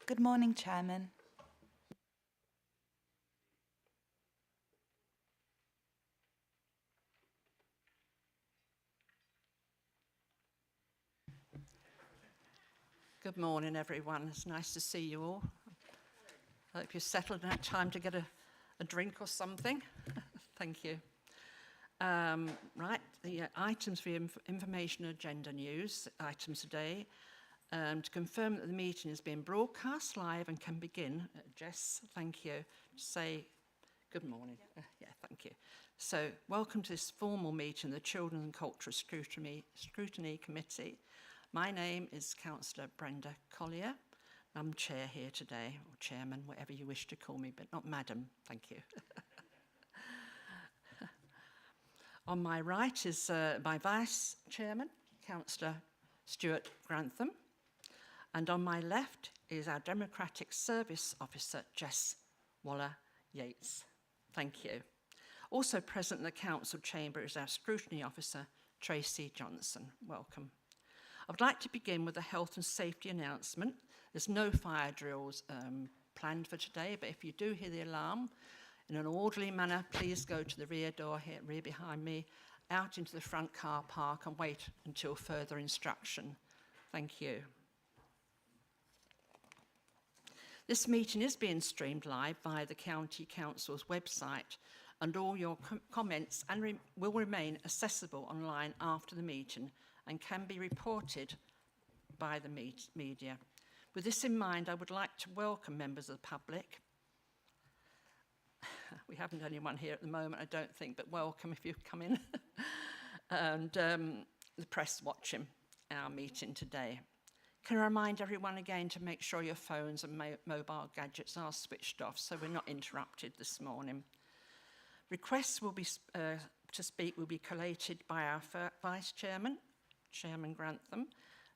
Good morning, Chairman. Good morning, everyone. It's nice to see you all. I hope you're settled and had time to get a drink or something. Thank you. Right, the items for information agenda news, items today. To confirm that the meeting is being broadcast live and can begin. Jess, thank you. Say good morning. Yeah, thank you. So, welcome to this formal meeting of the Children and Culture Scrutiny Committee. My name is Councillor Brenda Collier. I'm chair here today, or chairman, whatever you wish to call me, but not madam, thank you. On my right is my vice chairman, Councillor Stuart Grantham. And on my left is our Democratic Service Officer, Jess Waller-Yates. Thank you. Also present in the council chamber is our Scrutiny Officer, Tracy Johnson. Welcome. I would like to begin with a health and safety announcement. There's no fire drills planned for today, but if you do hear the alarm, in an orderly manner, please go to the rear door here, rear behind me, out into the front car park and wait until further instruction. Thank you. This meeting is being streamed live via the County Council's website, and all your comments will remain accessible online after the meeting and can be reported by the media. With this in mind, I would like to welcome members of the public. We haven't anyone here at the moment, I don't think, but welcome if you come in. And the press watching our meeting today. Can I remind everyone again to make sure your phones and mobile gadgets are switched off so we're not interrupted this morning. Requests will be to speak will be collated by our Vice Chairman, Chairman Grantham,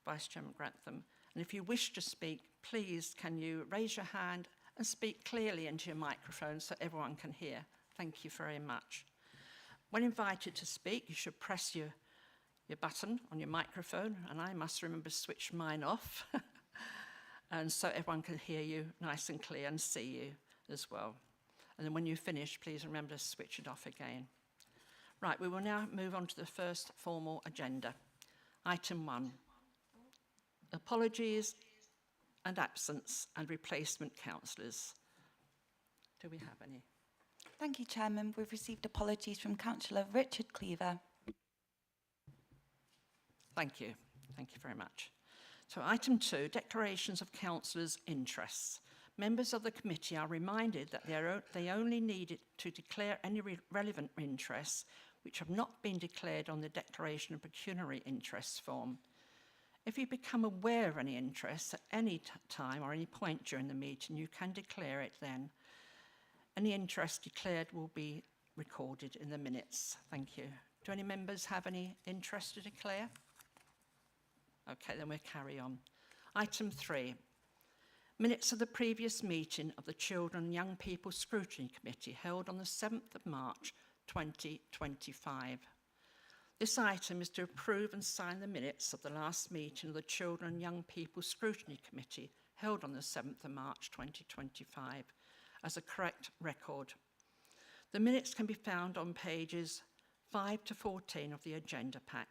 Vice Chairman Grantham. And if you wish to speak, please can you raise your hand and speak clearly into your microphone so everyone can hear. Thank you very much. When invited to speak, you should press your button on your microphone, and I must remember to switch mine off, and so everyone can hear you nice and clear and see you as well. And then when you finish, please remember to switch it off again. Right, we will now move on to the first formal agenda. Item 1, apologies and absence and replacement councillors. Do we have any? Thank you, Chairman. We've received apologies from Councillor Richard Cleaver. Thank you. Thank you very much. So item 2, declarations of councillors' interests. Members of the committee are reminded that they only need to declare any relevant interests which have not been declared on the declaration of pecuniary interests form. If you become aware of any interests at any time or any point during the meeting, you can declare it then. Any interest declared will be recorded in the minutes. Thank you. Do any members have any interest to declare? Okay, then we'll carry on. Item 3, minutes of the previous meeting of the Children and Young People Scrutiny Committee held on the 7th of March 2025. This item is to approve and sign the minutes of the last meeting of the Children and Young People Scrutiny Committee held on the 7th of March 2025 as a correct record. The minutes can be found on pages 5 to 14 of the agenda pack.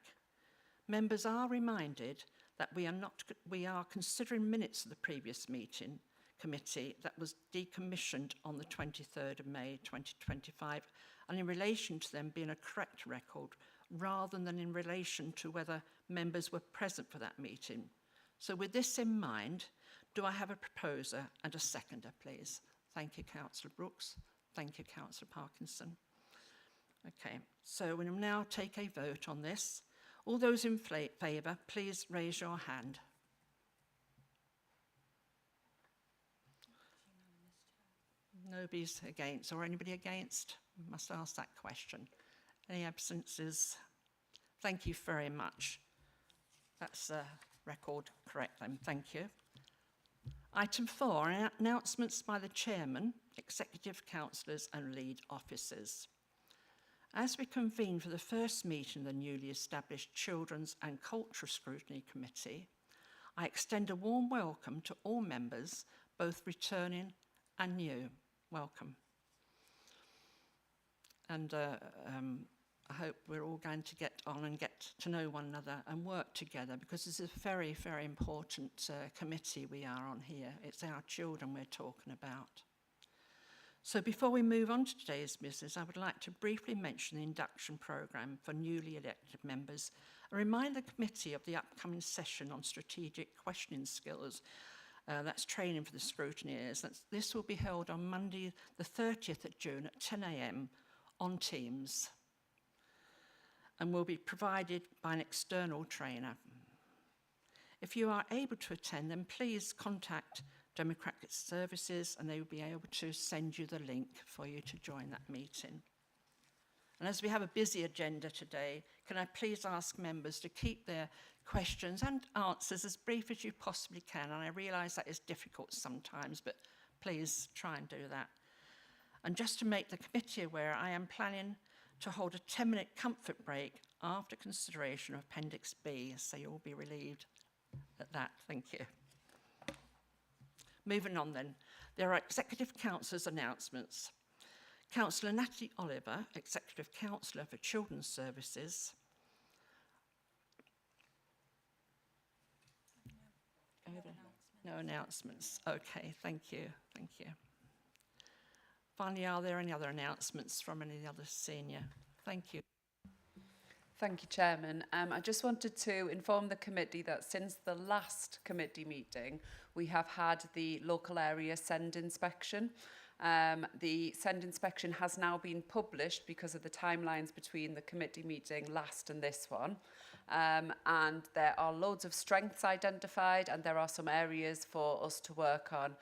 Members are reminded that we are considering minutes of the previous meeting committee that was decommissioned on the 23rd of May 2025, and in relation to them being a correct record rather than in relation to whether members were present for that meeting. So with this in mind, do I have a proposer and a seconder, please? Thank you, Councillor Brooks. Thank you, Councillor Parkinson. Okay, so we will now take a vote on this. All those in favour, please raise your hand. Nobody's against, or anybody against? Must ask that question. Any absences? Thank you very much. That's a record correct then, thank you. Item 4, announcements by the Chairman, Executive Councillors and Lead Officers. As we convene for the first meeting of the newly established Children's and Culture Scrutiny Committee, I extend a warm welcome to all members, both returning and new. Welcome. And I hope we're all going to get on and get to know one another and work together, because this is a very, very important committee we are on here. It's our children we're talking about. So before we move on to today's business, I would like to briefly mention the induction programme for newly elected members and remind the committee of the upcoming session on strategic questioning skills. That's training for the scrutineers. This will be held on Monday the 30th of June at 10 a.m. on Teams, and will be provided by an external trainer. If you are able to attend, then please contact Democratic Services and they will be able to send you the link for you to join that meeting. And as we have a busy agenda today, can I please ask members to keep their questions and answers as brief as you possibly can. And I realise that is difficult sometimes, but please try and do that. And just to make the committee aware, I am planning to hold a 10-minute comfort break after consideration of Appendix B, so you'll be relieved at that. Thank you. Moving on then, there are Executive Councillors' announcements. Councillor Natalie Oliver, Executive Councillor for Children's Services. No announcements. Okay, thank you. Thank you. Finally, are there any other announcements from any other senior? Thank you. Thank you, Chairman. I just wanted to inform the committee that since the last committee meeting, we have had the local area SEND inspection. The SEND inspection has now been published because of the timelines between the committee meeting last and this one. And there are loads of strengths identified, and there are some areas for us to work on.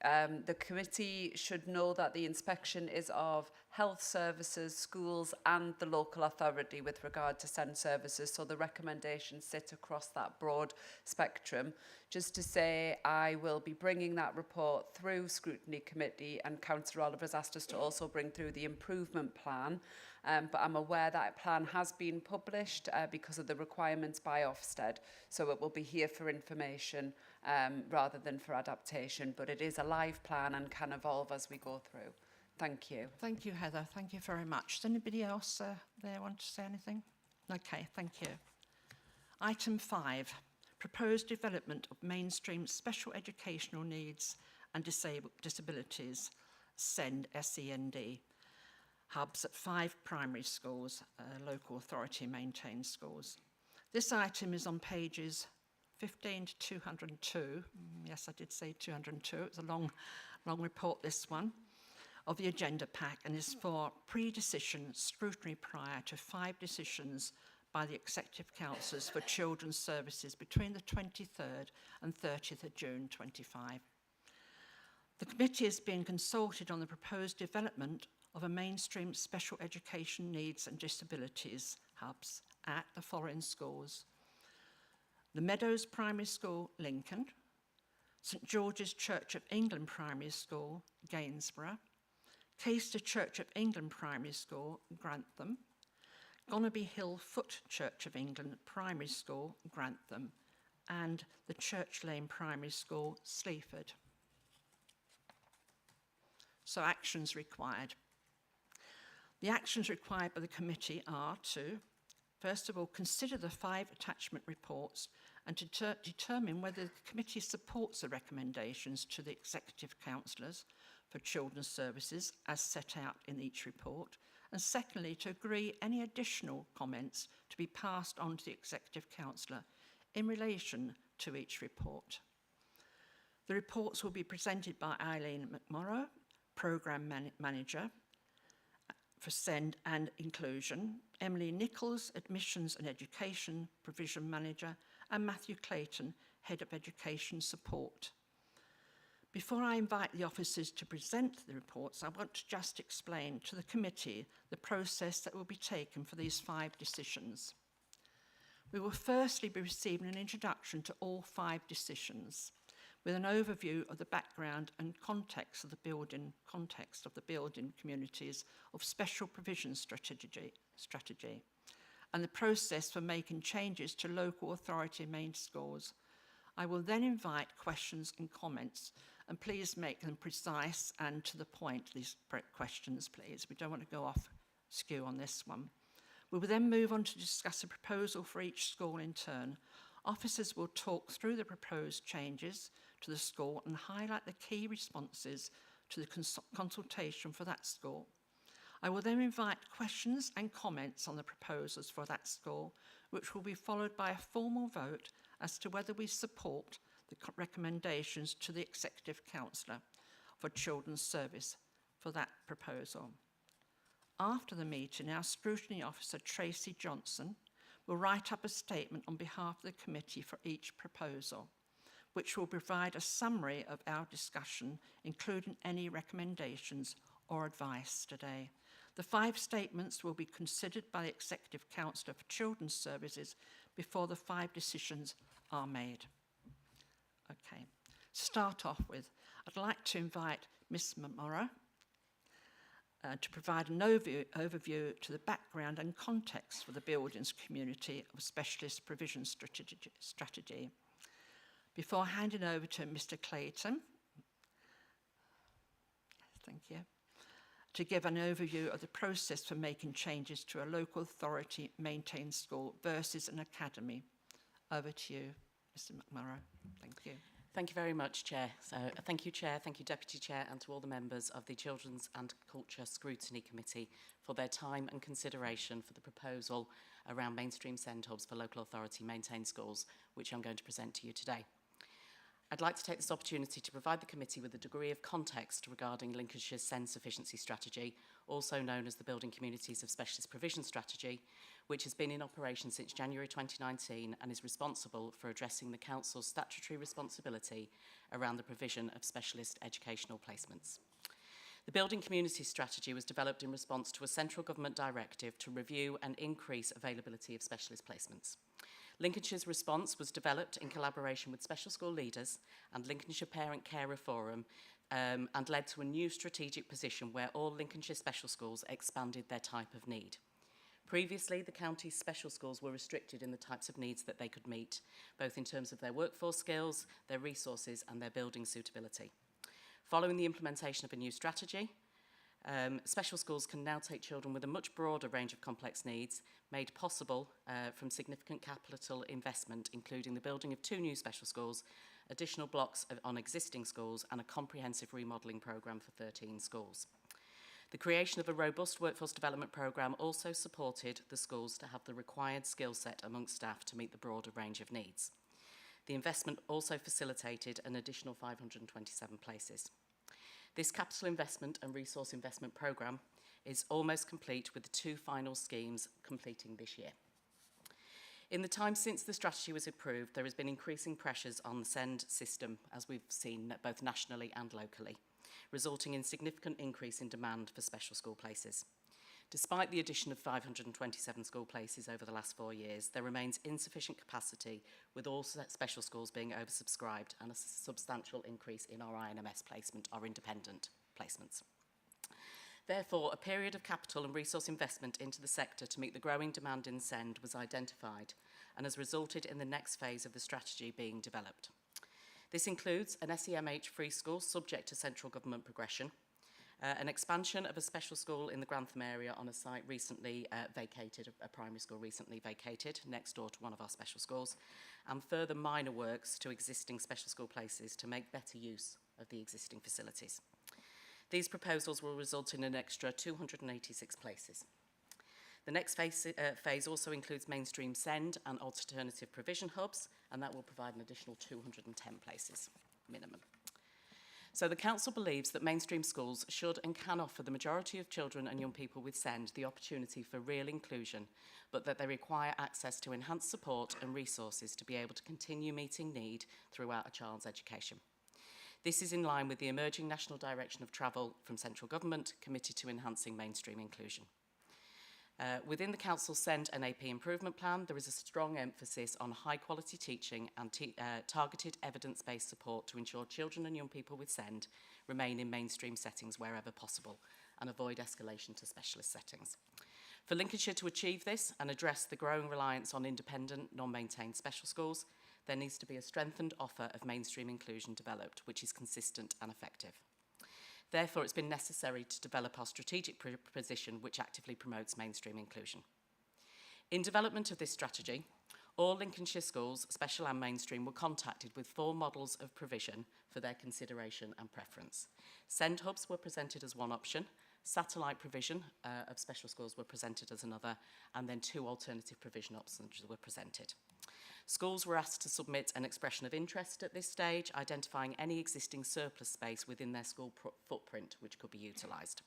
The committee should know that the inspection is of health services, schools and the local authority with regard to SEND services, so the recommendations sit across that broad spectrum. Just to say, I will be bringing that report through Scrutiny Committee, and Councillor Oliver's asked us to also bring through the improvement plan, but I'm aware that plan has been published because of the requirements by Ofsted, so it will be here for information rather than for adaptation, but it is a live plan and can evolve as we go through. Thank you. Thank you, Heather. Thank you very much. Does anybody else there want to say anything? Okay, thank you. Item 5, proposed development of mainstream special educational needs and disabilities, SEND, S-E-N-D, hubs at 5 primary schools, local authority maintained schools. This item is on pages 15 to 202. Yes, I did say 202. It's a long report, this one, of the agenda pack, and is for pre-decision scrutiny prior to 5 decisions by the Executive Councillors for Children's Services between the 23rd and 30th of June 25. The committee is being consulted on the proposed development of a mainstream special education needs and disabilities hubs at the following schools: the Meadows Primary School, Lincoln; St George's Church of England Primary School, Gainsborough; Caister Church of England Primary School, Grantham; Gonaby Hill Foot Church of England Primary School, Grantham; and the Church Lane Primary School, Sleaford. So actions required. The actions required by the committee are to, first of all, consider the 5 attachment reports and to determine whether the committee supports the recommendations to the Executive Councillors for Children's Services as set out in each report, and secondly, to agree any additional comments to be passed on to the Executive Councillor in relation to each report. The reports will be presented by Eileen McMorrow, Programme Manager for SEND and Inclusion, Emily Nichols, Admissions and Education Provision Manager, and Matthew Clayton, Head of Education Support. Before I invite the officers to present the reports, I want to just explain to the committee the process that will be taken for these 5 decisions. We will firstly be receiving an introduction to all 5 decisions, with an overview of the background and context of the building communities of special provision strategy, and the process for making changes to local authority main schools. I will then invite questions and comments And please make them precise and to the point, these questions, please. We don't want to go off skew on this one. We will then move on to discuss a proposal for each school in turn. Officers will talk through the proposed changes to the school and highlight the key responses to the consultation for that school. I will then invite questions and comments on the proposals for that school, which will be followed by a formal vote as to whether we support the recommendations to the Executive Councillor for Children's Service for that proposal. After the meeting, our Scrutiny Officer, Tracy Johnson, will write up a statement on behalf of the committee for each proposal, which will provide a summary of our discussion, including any recommendations or advice today. The 5 statements will be considered by the Executive Councillor for Children's Services before the 5 decisions are made. Okay, start off with, I'd like to invite Ms. McMurrough to provide an overview to the background and context for the Buildings Community of Specialist Provision strategy. Before handing over to Mr. Clayton, thank you, to give an overview of the process for making changes to a local authority maintained school versus an academy. Over to you, Mr. McMurrough. Thank you. Thank you very much, Chair. So thank you, Chair, thank you, Deputy Chair, and to all the members of the Children's and Culture Scrutiny Committee for their time and consideration for the proposal around mainstream SEND hubs for local authority maintained schools, which I'm going to present to you today. I'd like to take this opportunity to provide the committee with a degree of context regarding Lincolnshire's SEND sufficiency strategy, also known as the Building Communities of Specialist Provision strategy, which has been in operation since January 2019 and is responsible for addressing the Council's statutory responsibility around the provision of specialist educational placements. The Building Communities strategy was developed in response to a central government directive to review and increase availability of specialist placements. Lincolnshire's response was developed in collaboration with special school leaders and Lincolnshire Parent Carer Forum and led to a new strategic position where all Lincolnshire special schools expanded their type of need. Previously, the county's special schools were restricted in the types of needs that they could meet, both in terms of their workforce skills, their resources and their building suitability. Following the implementation of a new strategy, special schools can now take children with a much broader range of complex needs, made possible from significant capital investment, including the building of 2 new special schools, additional blocks on existing schools, and a comprehensive remodelling programme for 13 schools. The creation of a robust workforce development programme also supported the schools to have the required skill set amongst staff to meet the broader range of needs. The investment also facilitated an additional 527 places. This capital investment and resource investment programme is almost complete, with the 2 final schemes completing this year. In the time since the strategy was approved, there has been increasing pressures on the SEND system, as we've seen both nationally and locally, resulting in significant increase in demand for special school places. Despite the addition of 527 school places over the last 4 years, there remains insufficient capacity, with all special schools being oversubscribed and a substantial increase in our INMS placement, our independent placements. Therefore, a period of capital and resource investment into the sector to meet the growing demand in SEND was identified and has resulted in the next phase of the strategy being developed. This includes an SEMH-free school subject to central government progression, an expansion of a special school in the Grantham area on a site recently vacated, a primary school recently vacated, next door to one of our special schools, and further minor works to existing special school places to make better use of the existing facilities. These proposals will result in an extra 286 places. The next phase also includes mainstream SEND and alternative provision hubs, and that will provide an additional 210 places minimum. So the Council believes that mainstream schools should and can offer the majority of children and young people with SEND the opportunity for real inclusion, but that they require access to enhanced support and resources to be able to continue meeting need throughout a child's education. This is in line with the emerging national direction of travel from central government committed to enhancing mainstream inclusion. Within the Council's SEND and AP improvement plan, there is a strong emphasis on high quality teaching and targeted evidence-based support to ensure children and young people with SEND remain in mainstream settings wherever possible and avoid escalation to specialist settings. For Lincolnshire to achieve this and address the growing reliance on independent, non-maintained special schools, there needs to be a strengthened offer of mainstream inclusion developed, which is consistent and effective. Therefore, it's been necessary to develop our strategic position which actively promotes mainstream inclusion. In development of this strategy, all Lincolnshire schools, special and mainstream, were contacted with 4 models of provision for their consideration and preference. Send hubs were presented as one option, satellite provision of special schools were presented as another, and then 2 alternative provision options were presented. Schools were asked to submit an expression of interest at this stage, identifying any existing surplus space within their school footprint which could be utilised.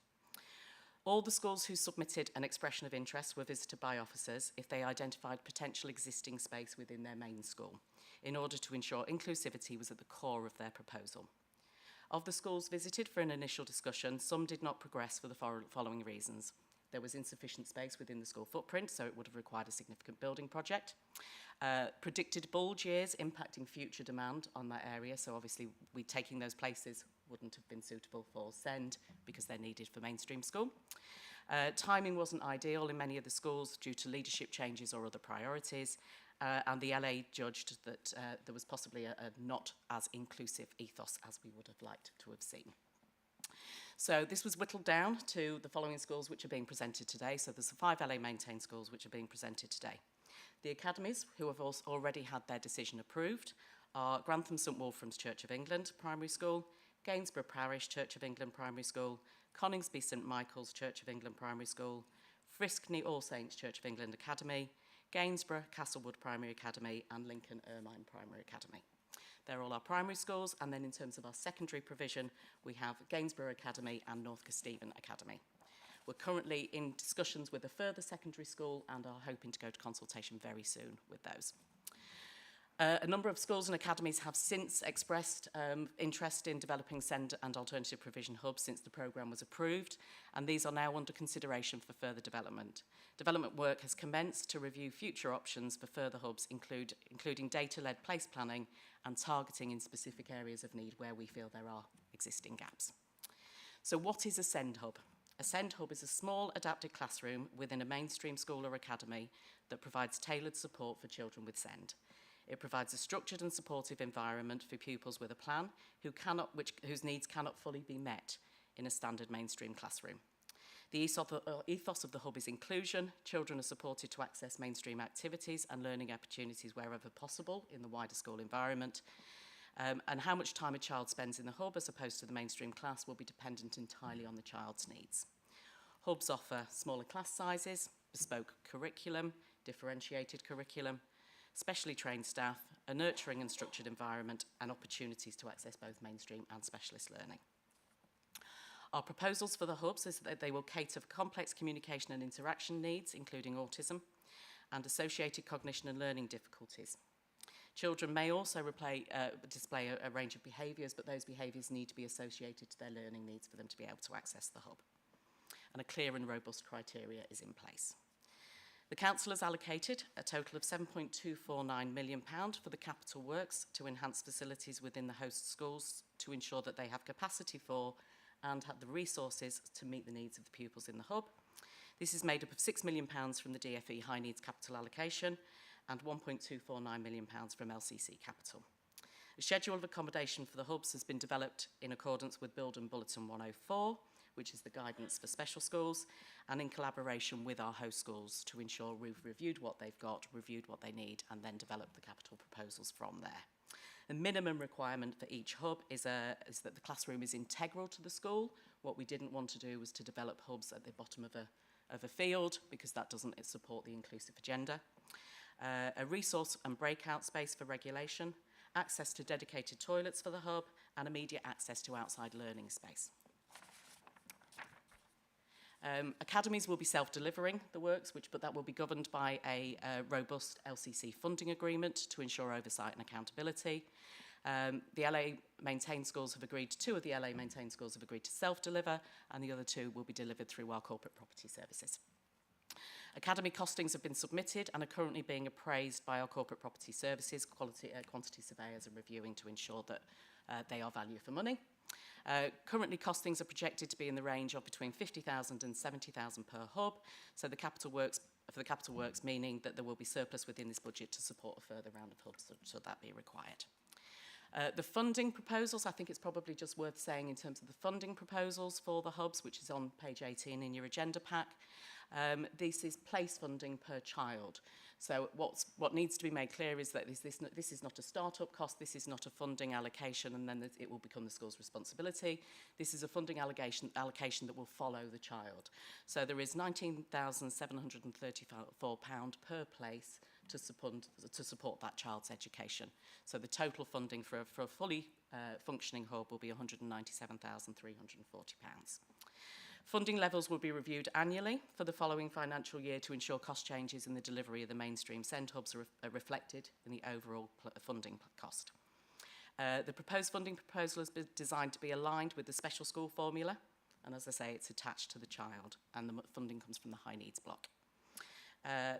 All the schools who submitted an expression of interest were visited by officers if they identified potential existing space within their main school, in order to ensure inclusivity was at the core of their proposal. Of the schools visited for an initial discussion, some did not progress for the following reasons. There was insufficient space within the school footprint, so it would have required a significant building project. Predicted bulge years impacting future demand on that area, so obviously taking those places wouldn't have been suitable for SEND because they're needed for mainstream school. Timing wasn't ideal in many of the schools due to leadership changes or other priorities, and the LA judged that there was possibly a not as inclusive ethos as we would have liked to have seen. So this was whittled down to the following schools which are being presented today. So there's the 5 LA maintained schools which are being presented today. The academies, who have also already had their decision approved, are Grantham St Wolfram's Church of England Primary School, Gainsborough Parish Church of England Primary School, Coningsby St Michael's Church of England Primary School, Friskney All Saints Church of England Academy, Gainsborough Castlewood Primary Academy, and Lincoln Ermine Primary Academy. They're all our primary schools, and then in terms of our secondary provision, we have Gainsborough Academy and North Kesteven Academy. We're currently in discussions with a further secondary school and are hoping to go to consultation very soon with those. A number of schools and academies have since expressed interest in developing SEND and alternative provision hubs since the programme was approved, and these are now under consideration for further development. Development work has commenced to review future options for further hubs, including data-led place planning and targeting in specific areas of need where we feel there are existing gaps. So what is a SEND hub? A SEND hub is a small adapted classroom within a mainstream school or academy that provides tailored support for children with SEND. It provides a structured and supportive environment for pupils with a plan whose needs cannot fully be met in a standard mainstream classroom. The ethos of the hub is inclusion. Children are supported to access mainstream activities and learning opportunities wherever possible in the wider school environment. And how much time a child spends in the hub as opposed to the mainstream class will be dependent entirely on the child's needs. Hubs offer smaller class sizes, bespoke curriculum, differentiated curriculum, specially trained staff, a nurturing and structured environment, and opportunities to access both mainstream and specialist learning. Our proposals for the hubs is that they will cater for complex communication and interaction needs, including autism, and associated cognition and learning difficulties. Children may also display a range of behaviours, but those behaviours need to be associated to their learning needs for them to be able to access the hub. And a clear and robust criteria is in place. The Council has allocated a total of £7.249 million for the capital works to enhance facilities within the host schools to ensure that they have capacity for and have the resources to meet the needs of the pupils in the hub. This is made up of £6 million from the DFE High Needs Capital Allocation and £1.249 million from LCC Capital. A schedule of accommodation for the hubs has been developed in accordance with Build and Bulletin 104, which is the guidance for special schools, and in collaboration with our host schools to ensure we've reviewed what they've got, reviewed what they need, and then developed the capital proposals from there. The minimum requirement for each hub is that the classroom is integral to the school. What we didn't want to do was to develop hubs at the bottom of a field, because that doesn't support the inclusive agenda. A resource and breakout space for regulation, access to dedicated toilets for the hub, and immediate access to outside learning space. Academies will be self-delivering the works, but that will be governed by a robust LCC funding agreement to ensure oversight and accountability. The LA maintained schools have agreed, 2 of the LA maintained schools have agreed to self-deliver, and the other 2 will be delivered through our corporate property services. Academy costings have been submitted and are currently being appraised by our corporate property services. Quantity surveyors are reviewing to ensure that they are value for money. Currently, costings are projected to be in the range of between 50,000 and 70,000 per hub. So the capital works, meaning that there will be surplus within this budget to support a further round of hubs should that be required. The funding proposals, I think it's probably just worth saying in terms of the funding proposals for the hubs, which is on page 18 in your agenda pack. This is place funding per child. So what needs to be made clear is that this is not a start-up cost, this is not a funding allocation and then it will become the school's responsibility. This is a funding allocation that will follow the child. So there is £19,734 per place to support that child's education. So the total funding for a fully functioning hub will be £197,340. Funding levels will be reviewed annually for the following financial year to ensure cost changes in the delivery of the mainstream SEND hubs are reflected in the overall funding cost. The proposed funding proposal has been designed to be aligned with the special school formula, and as I say, it's attached to the child, and the funding comes from the high needs block.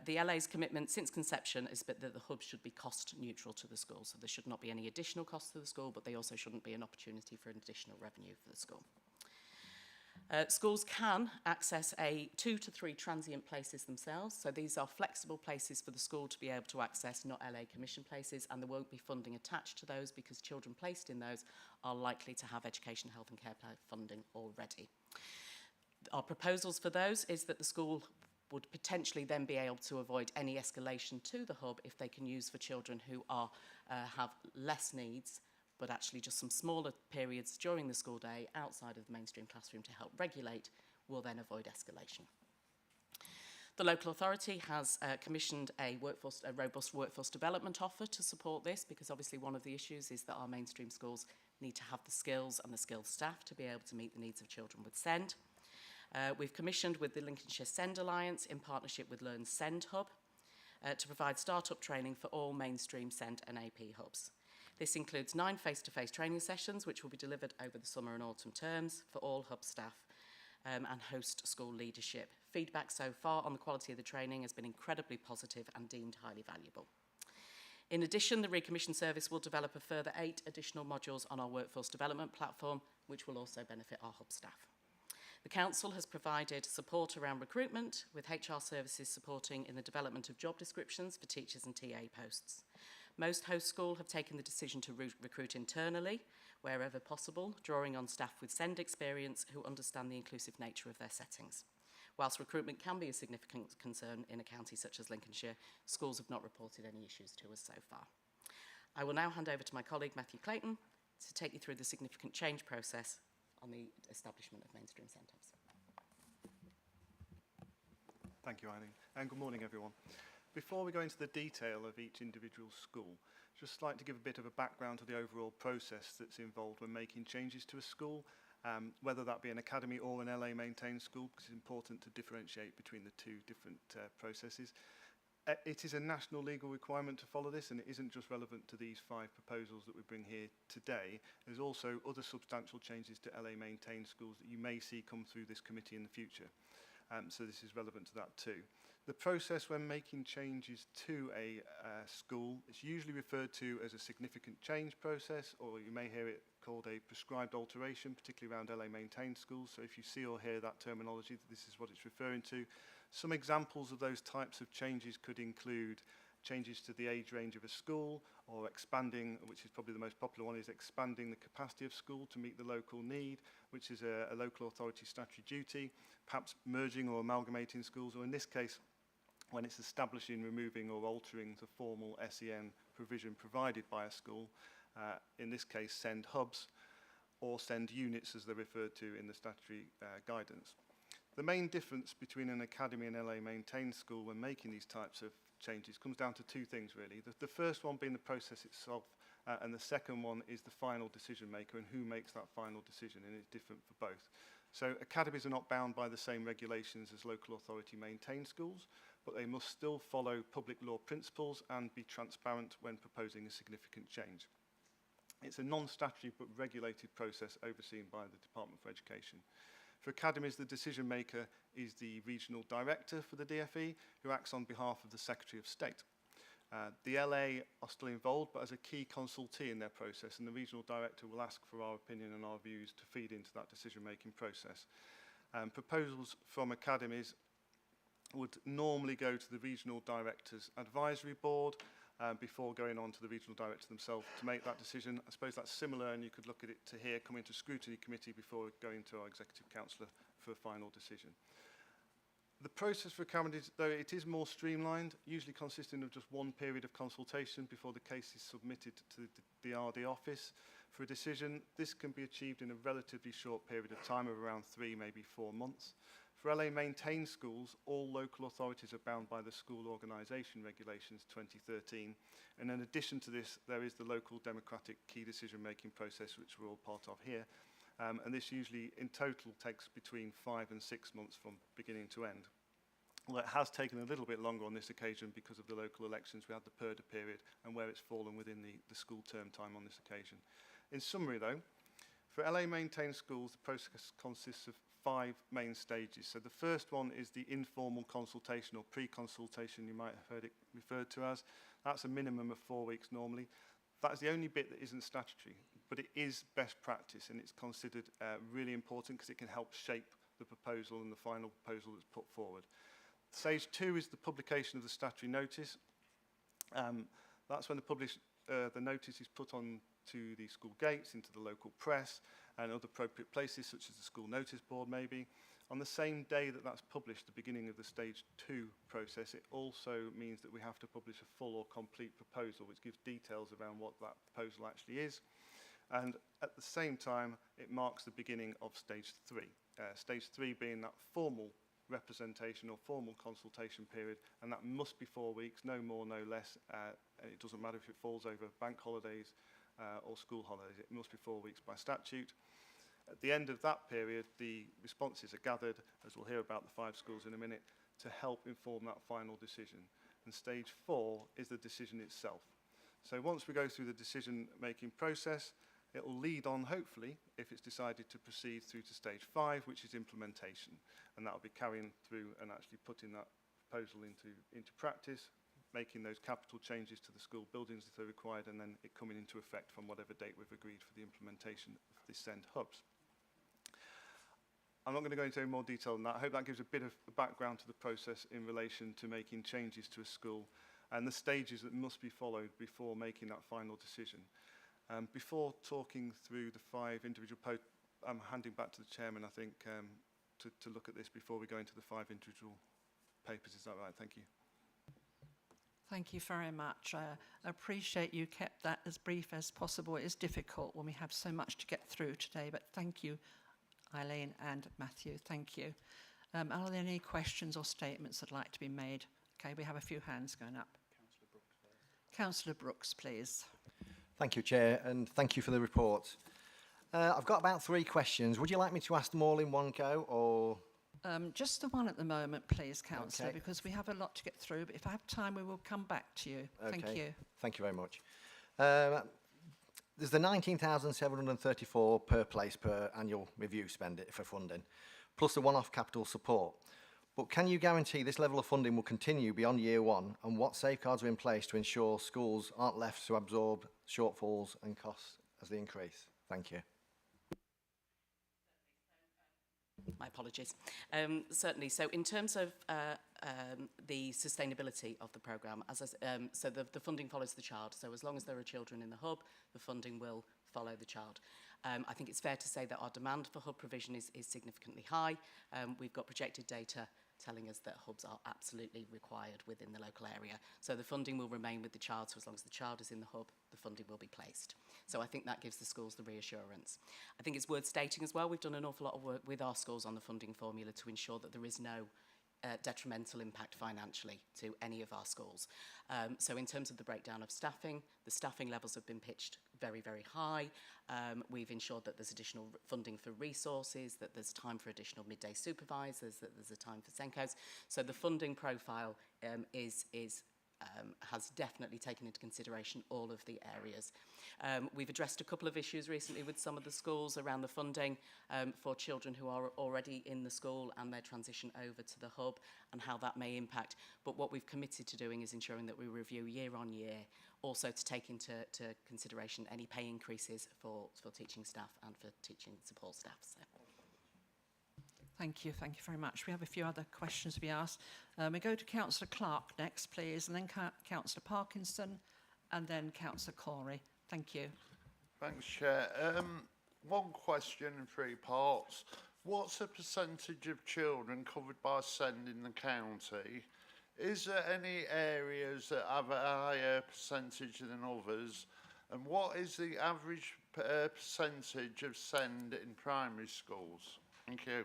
The LA's commitment since conception is that the hubs should be cost neutral to the school, so there should not be any additional cost to the school, but they also shouldn't be an opportunity for an additional revenue for the school. Schools can access 2 to 3 transient places themselves, so these are flexible places for the school to be able to access, not LA Commission places, and there won't be funding attached to those because children placed in those are likely to have education, health and care funding already. Our proposals for those is that the school would potentially then be able to avoid any escalation to the hub if they can use for children who are have less needs, but actually just some smaller periods during the school day outside of the mainstream classroom to help regulate, will then avoid escalation. The local authority has commissioned a robust workforce development offer to support this, because obviously one of the issues is that our mainstream schools need to have the skills and the skilled staff to be able to meet the needs of children with SEND. We've commissioned with the Lincolnshire SEND Alliance in partnership with Learn SEND Hub to provide start-up training for all mainstream SEND and AP hubs. This includes 9 face-to-face training sessions which will be delivered over the summer and autumn terms for all hub staff and host school leadership. Feedback so far on the quality of the training has been incredibly positive and deemed highly valuable. In addition, the recommissioned service will develop a further 8 additional modules on our workforce development platform, which will also benefit our hub staff. The Council has provided support around recruitment, with HR services supporting in the development of job descriptions for teachers and TA posts. Most host schools have taken the decision to recruit internally, wherever possible, drawing on staff with SEND experience who understand the inclusive nature of their settings. Whilst recruitment can be a significant concern in a county such as Lincolnshire, schools have not reported any issues to us so far. I will now hand over to my colleague Matthew Clayton to take you through the significant change process on the establishment of mainstream centres. Thank you, Eileen, and good morning, everyone. Before we go into the detail of each individual school, I'd just like to give a bit of a background to the overall process that's involved when making changes to a school, whether that be an academy or an LA maintained school, because it's important to differentiate between the two different processes. It is a national legal requirement to follow this, and it isn't just relevant to these 5 proposals that we bring here today. There's also other substantial changes to LA maintained schools that you may see come through this committee in the future. So this is relevant to that too. The process when making changes to a school is usually referred to as a significant change process, or you may hear it called a prescribed alteration, particularly around LA maintained schools. So if you see or hear that terminology, this is what it's referring to. Some examples of those types of changes could include changes to the age range of a school, or expanding, which is probably the most popular one, is expanding the capacity of school to meet the local need, which is a local authority statutory duty, perhaps merging or amalgamating schools, or in this case, when it's establishing, removing or altering the formal SEN provision provided by a school, in this case SEND hubs, or SEND units as they're referred to in the statutory guidance. The main difference between an academy and LA maintained school when making these types of changes comes down to 2 things really. The first one being the process itself, and the second one is the final decision maker and who makes that final decision, and it's different for both. So academies are not bound by the same regulations as local authority maintained schools, but they must still follow public law principles and be transparent when proposing a significant change. It's a non-statutory but regulated process overseen by the Department for Education. For academies, the decision maker is the regional director for the DFE, who acts on behalf of the Secretary of State. The LA are still involved, but as a key consultee in their process, and the regional director will ask for our opinion and our views to feed into that decision-making process. Proposals from academies would normally go to the regional director's advisory board before going on to the regional director themselves to make that decision. I suppose that's similar, and you could look at it to here, coming to scrutiny committee before going to our executive councillor for a final decision. The process for academies, though it is more streamlined, usually consisting of just one period of consultation before the case is submitted to the RD office for a decision. This can be achieved in a relatively short period of time of around 3, maybe 4 months. For LA maintained schools, all local authorities are bound by the School Organisation Regulations 2013. And in addition to this, there is the local democratic key decision-making process, which we're all part of here. And this usually, in total, takes between 5 and 6 months from beginning to end. Well, it has taken a little bit longer on this occasion because of the local elections. We had the PERDA period and where it's fallen within the school term time on this occasion. In summary, though, for LA maintained schools, the process consists of 5 main stages. So the first one is the informal consultation or pre-consultation, you might have heard it referred to as. That's a minimum of 4 weeks normally. That's the only bit that isn't statutory, but it is best practice, and it's considered really important because it can help shape the proposal and the final proposal that's put forward. Stage 2 is the publication of the statutory notice. That's when the notice is put on to the school gates, into the local press, and other appropriate places, such as the school notice board maybe. On the same day that that's published, the beginning of the stage 2 process, it also means that we have to publish a full or complete proposal, which gives details around what that proposal actually is. And at the same time, it marks the beginning of stage 3. Stage 3 being that formal representation or formal consultation period, and that must be 4 weeks, no more, no less. And it doesn't matter if it falls over bank holidays or school holidays. It must be 4 weeks by statute. At the end of that period, the responses are gathered, as we'll hear about the 5 schools in a minute, to help inform that final decision. And stage 4 is the decision itself. So once we go through the decision-making process, it will lead on, hopefully, if it's decided to proceed through to stage 5, which is implementation. And that will be carrying through and actually putting that proposal into practice, making those capital changes to the school buildings if they're required, and then it coming into effect from whatever date we've agreed for the implementation of the SEND hubs. I'm not going to go into any more detail than that. I hope that gives a bit of background to the process in relation to making changes to a school and the stages that must be followed before making that final decision. Before talking through the 5 individual I'm handing back to the chairman, I think, to look at this before we go into the 5 individual papers. Is that right? Thank you. Thank you very much. I appreciate you kept that as brief as possible. It is difficult when we have so much to get through today, but thank you, Eileen and Matthew. Thank you. Are there any questions or statements that'd like to be made? Okay, we have a few hands going up. Councillor Brooks, please. Thank you, Chair, and thank you for the report. I've got about 3 questions. Would you like me to ask them all in one go, or...? Just the one at the moment, please, Councillor, Okay. because we have a lot to get through, but if I have time, we will come back to you. Okay. Thank you. Thank you very much. There's the 19,734 per place per annual review spend for funding, plus the one-off capital support. But can you guarantee this level of funding will continue beyond year 1, and what safeguards are in place to ensure schools aren't left to absorb shortfalls and costs as they increase? Thank you. My apologies. Certainly. So in terms of the sustainability of the programme, so the funding follows the child. So as long as there are children in the hub, the funding will follow the child. I think it's fair to say that our demand for hub provision is significantly high. We've got projected data telling us that hubs are absolutely required within the local area. So the funding will remain with the child, so as long as the child is in the hub, the funding will be placed. So I think that gives the schools the reassurance. I think it's worth stating as well, we've done an awful lot of work with our schools on the funding formula to ensure that there is no detrimental impact financially to any of our schools. So in terms of the breakdown of staffing, the staffing levels have been pitched very, very high. We've ensured that there's additional funding for resources, that there's time for additional midday supervisors, that there's a time for Senkos. So the funding profile is has definitely taken into consideration all of the areas. We've addressed a couple of issues recently with some of the schools around the funding for children who are already in the school and their transition over to the hub and how that may impact. But what we've committed to doing is ensuring that we review year on year, also to take into consideration any pay increases for teaching staff and for teaching support staff. So. Thank you very much. We have a few other questions to be asked. We go to Councillor Clark next, please, and then Councillor Parkinson, and then Councillor Corey. Thank you. Thanks, Chair. One question in 3 parts. What's the percentage of children covered by SEND in the county? Is there any areas that have a higher percentage than others? And what is the average percentage of SEND in primary schools? Thank you.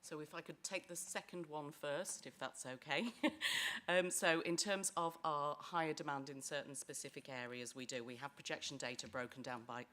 So if I could take the second one first, if that's okay. So in terms of our higher demand in certain specific areas, we have projection data broken down by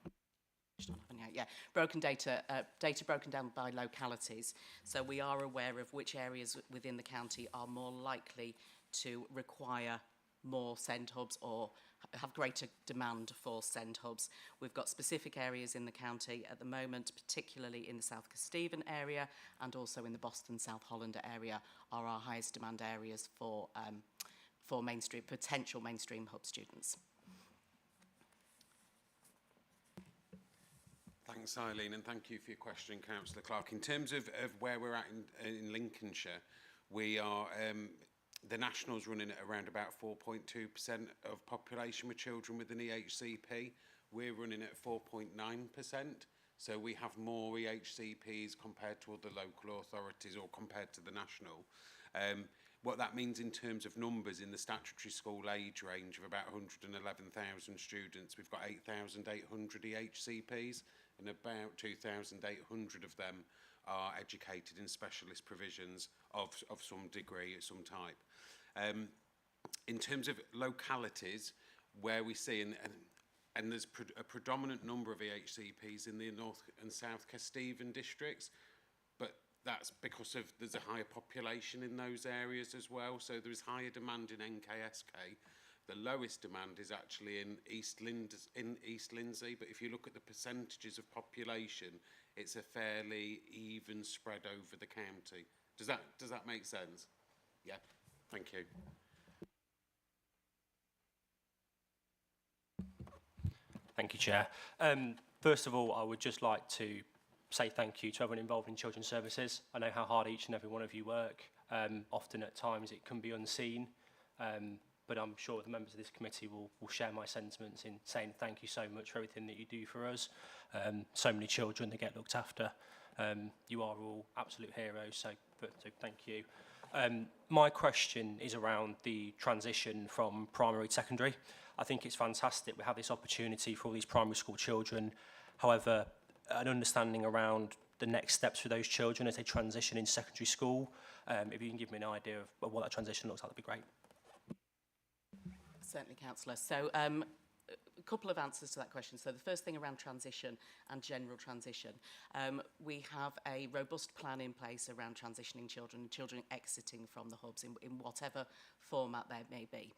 data broken down by localities. So we are aware of which areas within the county are more likely to require more SEND hubs or have greater demand for SEND hubs. We've got specific areas in the county at the moment, particularly in the South Kesteven area and also in the Boston South Hollander area are our highest demand areas for potential mainstream hub students. Thanks, Eileen, and thank you for your question, Councillor Clark. In terms of where we're at in Lincolnshire, we are the national's running at around about 4.2% of population with children with an EHCP. We're running at 4.9%, so we have more EHCPs compared to other local authorities or compared to the national. What that means in terms of numbers in the statutory school age range of about 111,000 students, we've got 8,800 EHCPs and about 2,800 of them are educated in specialist provisions of some degree at some type. In terms of localities, where we see, and there's a predominant number of EHCPs in the North and South Kesteven districts, but that's because there's a higher population in those areas as well, so there is higher demand in NKSK. The lowest demand is actually in East Lindsey, but if you look at the percentages of population, it's a fairly even spread over the county. Does that make sense? Yeah, thank you. Thank you, Chair. First of all, I would just like to say thank you to everyone involved in children's services. I know how hard each and every one of you work. Often at times it can be unseen, but I'm sure the members of this committee will share my sentiments in saying thank you so much for everything that you do for us. So many children that get looked after. You are all absolute heroes, so thank you. My question is around the transition from primary to secondary. I think it's fantastic we have this opportunity for all these primary school children. However, an understanding around the next steps for those children as they transition in secondary school. If you can give me an idea of what that transition looks like, that'd be great. Certainly, Councillor. So a couple of answers to that question. So the first thing around transition and general transition. We have a robust plan in place around transitioning children and children exiting from the hubs in whatever format there may be.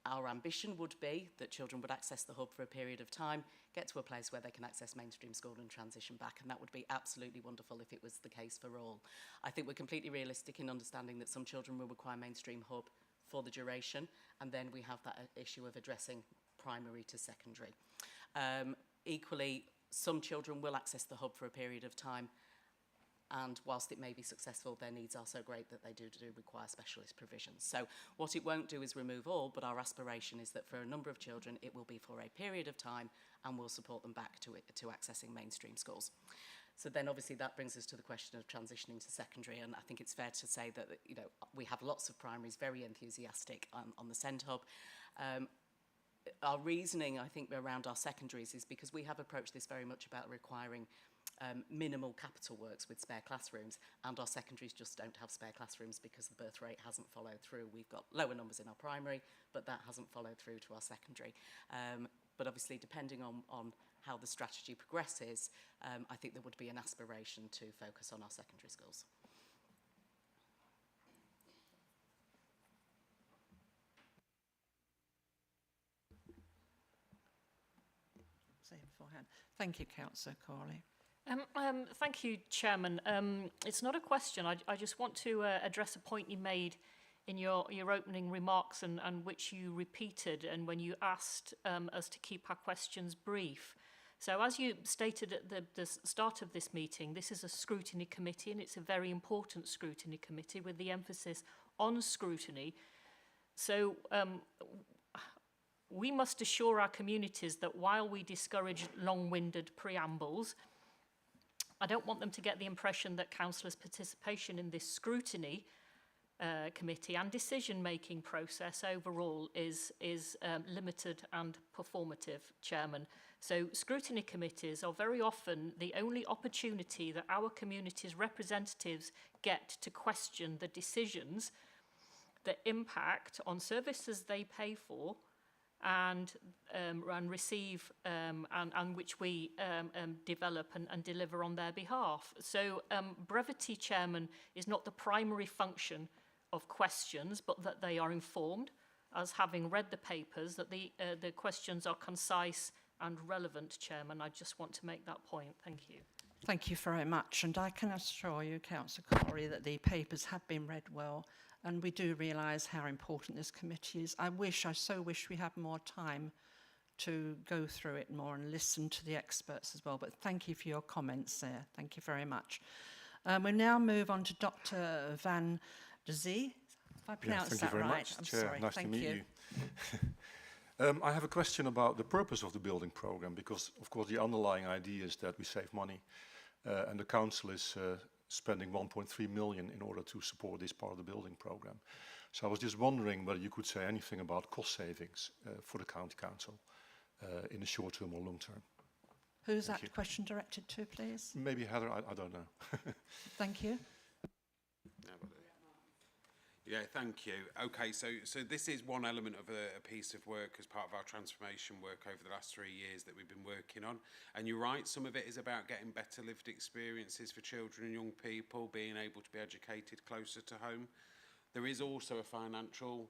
Our ambition would be that children would access the hub for a period of time, get to a place where they can access mainstream school and transition back, and that would be absolutely wonderful if it was the case for all. I think we're completely realistic in understanding that some children will require mainstream hub for the duration, and then we have that issue of addressing primary to secondary. Equally, some children will access the hub for a period of time, and whilst it may be successful, their needs are so great that they do require specialist provisions. So what it won't do is remove all, but our aspiration is that for a number of children, it will be for a period of time, and we'll support them back to accessing mainstream schools. So then obviously that brings us to the question of transitioning to secondary, and I think it's fair to say that we have lots of primaries very enthusiastic on the SEND hub. Our reasoning, I think, around our secondaries is because we have approached this very much about requiring minimal capital works with spare classrooms, and our secondaries just don't have spare classrooms because the birth rate hasn't followed through. We've got lower numbers in our primary, but that hasn't followed through to our secondary. But obviously, depending on how the strategy progresses, I think there would be an aspiration to focus on our secondary schools. say beforehand. Thank you, Councillor Corley. Thank you, Chairman. It's not a question. I just want to address a point you made in your opening remarks and which you repeated and when you asked us to keep our questions brief. So as you stated at the start of this meeting, this is a scrutiny committee and it's a very important scrutiny committee with the emphasis on scrutiny. So we must assure our communities that while we discourage long-winded preambles, I don't want them to get the impression that councillors' participation in this scrutiny committee and decision-making process overall is limited and performative, Chairman. So scrutiny committees are very often the only opportunity that our community's representatives get to question the decisions that impact on services they pay for and receive and which we develop and deliver on their behalf. So brevity, Chairman, is not the primary function of questions, but that they are informed, as having read the papers, that the questions are concise and relevant, Chairman. I just want to make that point. Thank you. Thank you very much. And I can assure you, Councillor Corey, that the papers have been read well, and we do realise how important this committee is. I so wish we had more time to go through it more and listen to the experts as well. But thank you for your comments there. Thank you very much. We now move on to Dr. Van der Zee. If I pronounce that right, I'm sorry. Nice to meet you. I have a question about the purpose of the building program, because of course the underlying idea is that we save money, and the council is spending 1.3 million in order to support this part of the building program. So I was just wondering whether you could say anything about cost savings for the county council in the short term or long term. Who's that question directed to, please? Maybe Heather, I don't know. Thank you. Yeah, thank you. Okay, so this is one element of a piece of work as part of our transformation work over the last 3 years that we've been working on. And you're right, some of it is about getting better lived experiences for children and young people, being able to be educated closer to home. There is also a financial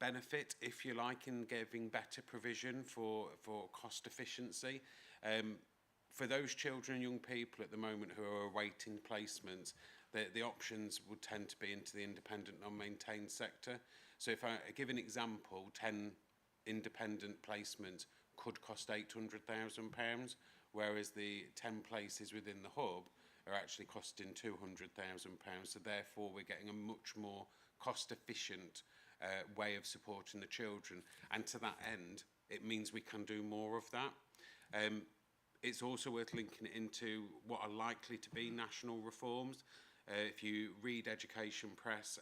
benefit, if you like, in giving better provision for cost efficiency. For those children and young people at the moment who are awaiting placements, the options would tend to be into the independent non-maintained sector. So if I give an example, 10 independent placements could cost £800,000, whereas the 10 places within the hub are actually costing £200,000. So therefore we're getting a much more cost-efficient way of supporting the children. And to that end, it means we can do more of that. It's also worth linking it into what are likely to be national reforms. If you read Education Press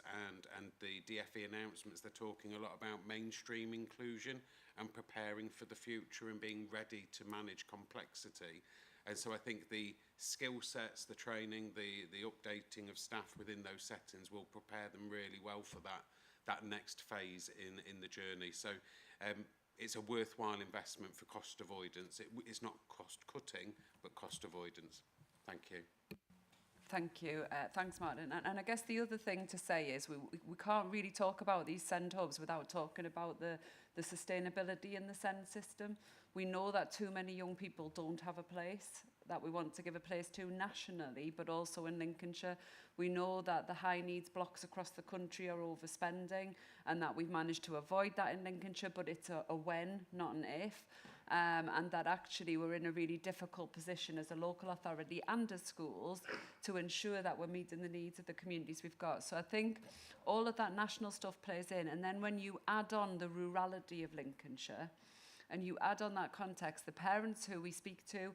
and the DFE announcements, they're talking a lot about mainstream inclusion and preparing for the future and being ready to manage complexity. And so I think the skill sets, the training, the updating of staff within those settings will prepare them really well for that next phase in the journey. So it's a worthwhile investment for cost avoidance. It's not cost cutting, but cost avoidance. Thank you. Thank you. Thanks, Martin. And I guess the other thing to say is we can't really talk about these SEND hubs without talking about the sustainability in the SEND system. We know that too many young people don't have a place that we want to give a place to nationally, but also in Lincolnshire. We know that the high needs blocks across the country are overspending and that we've managed to avoid that in Lincolnshire, but it's a when, not an if. And that actually we're in a really difficult position as a local authority and as schools to ensure that we're meeting the needs of the communities we've got. So I think all of that national stuff plays in. And then when you add on the rurality of Lincolnshire and you add on that context, the parents who we speak to,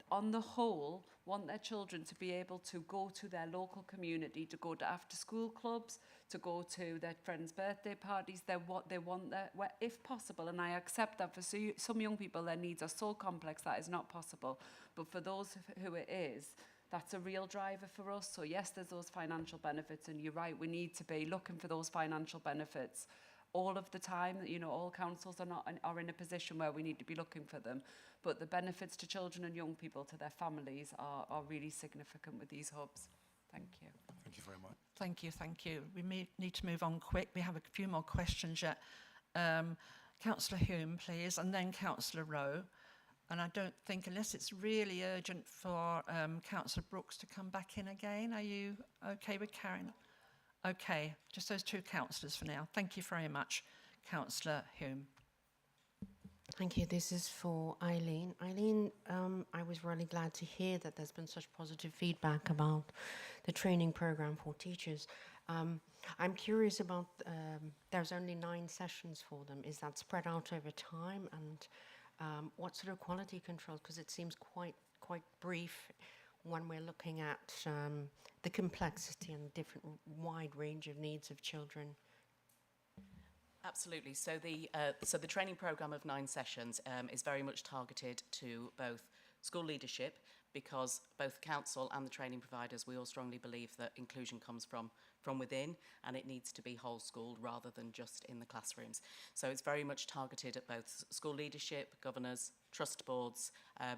on the whole, want their children to be able to go to their local community, to go to after-school clubs, to go to their friends' birthday parties. They want that, if possible, and I accept that for some young people, their needs are so complex that is not possible. But for those who it is, that's a real driver for us. So yes, there's those financial benefits, and you're right, we need to be looking for those financial benefits all of the time. You know, all councils are in a position where we need to be looking for them. But the benefits to children and young people, to their families, are really significant with these hubs. Thank you. Thank you very much. Thank you, thank you. We need to move on quick. We have a few more questions yet. Councillor Hume, please, and then Councillor Rowe. And I don't think, unless it's really urgent, for Councillor Brooks to come back in again. Are you okay with carrying? Okay, just those two councillors for now. Thank you very much, Councillor Hume. Thank you. This is for Eileen. Eileen, I was really glad to hear that there's been such positive feedback about the training program for teachers. I'm curious about, there's only 9 sessions for them. Is that spread out over time? And what sort of quality control? Because it seems quite brief when we're looking at the complexity and different wide range of needs of children. Absolutely. So the training programme of 9 sessions is very much targeted to both school leadership, because both council and the training providers, we all strongly believe that inclusion comes from within, and it needs to be whole school rather than just in the classrooms. So it's very much targeted at both school leadership, governors, trust boards,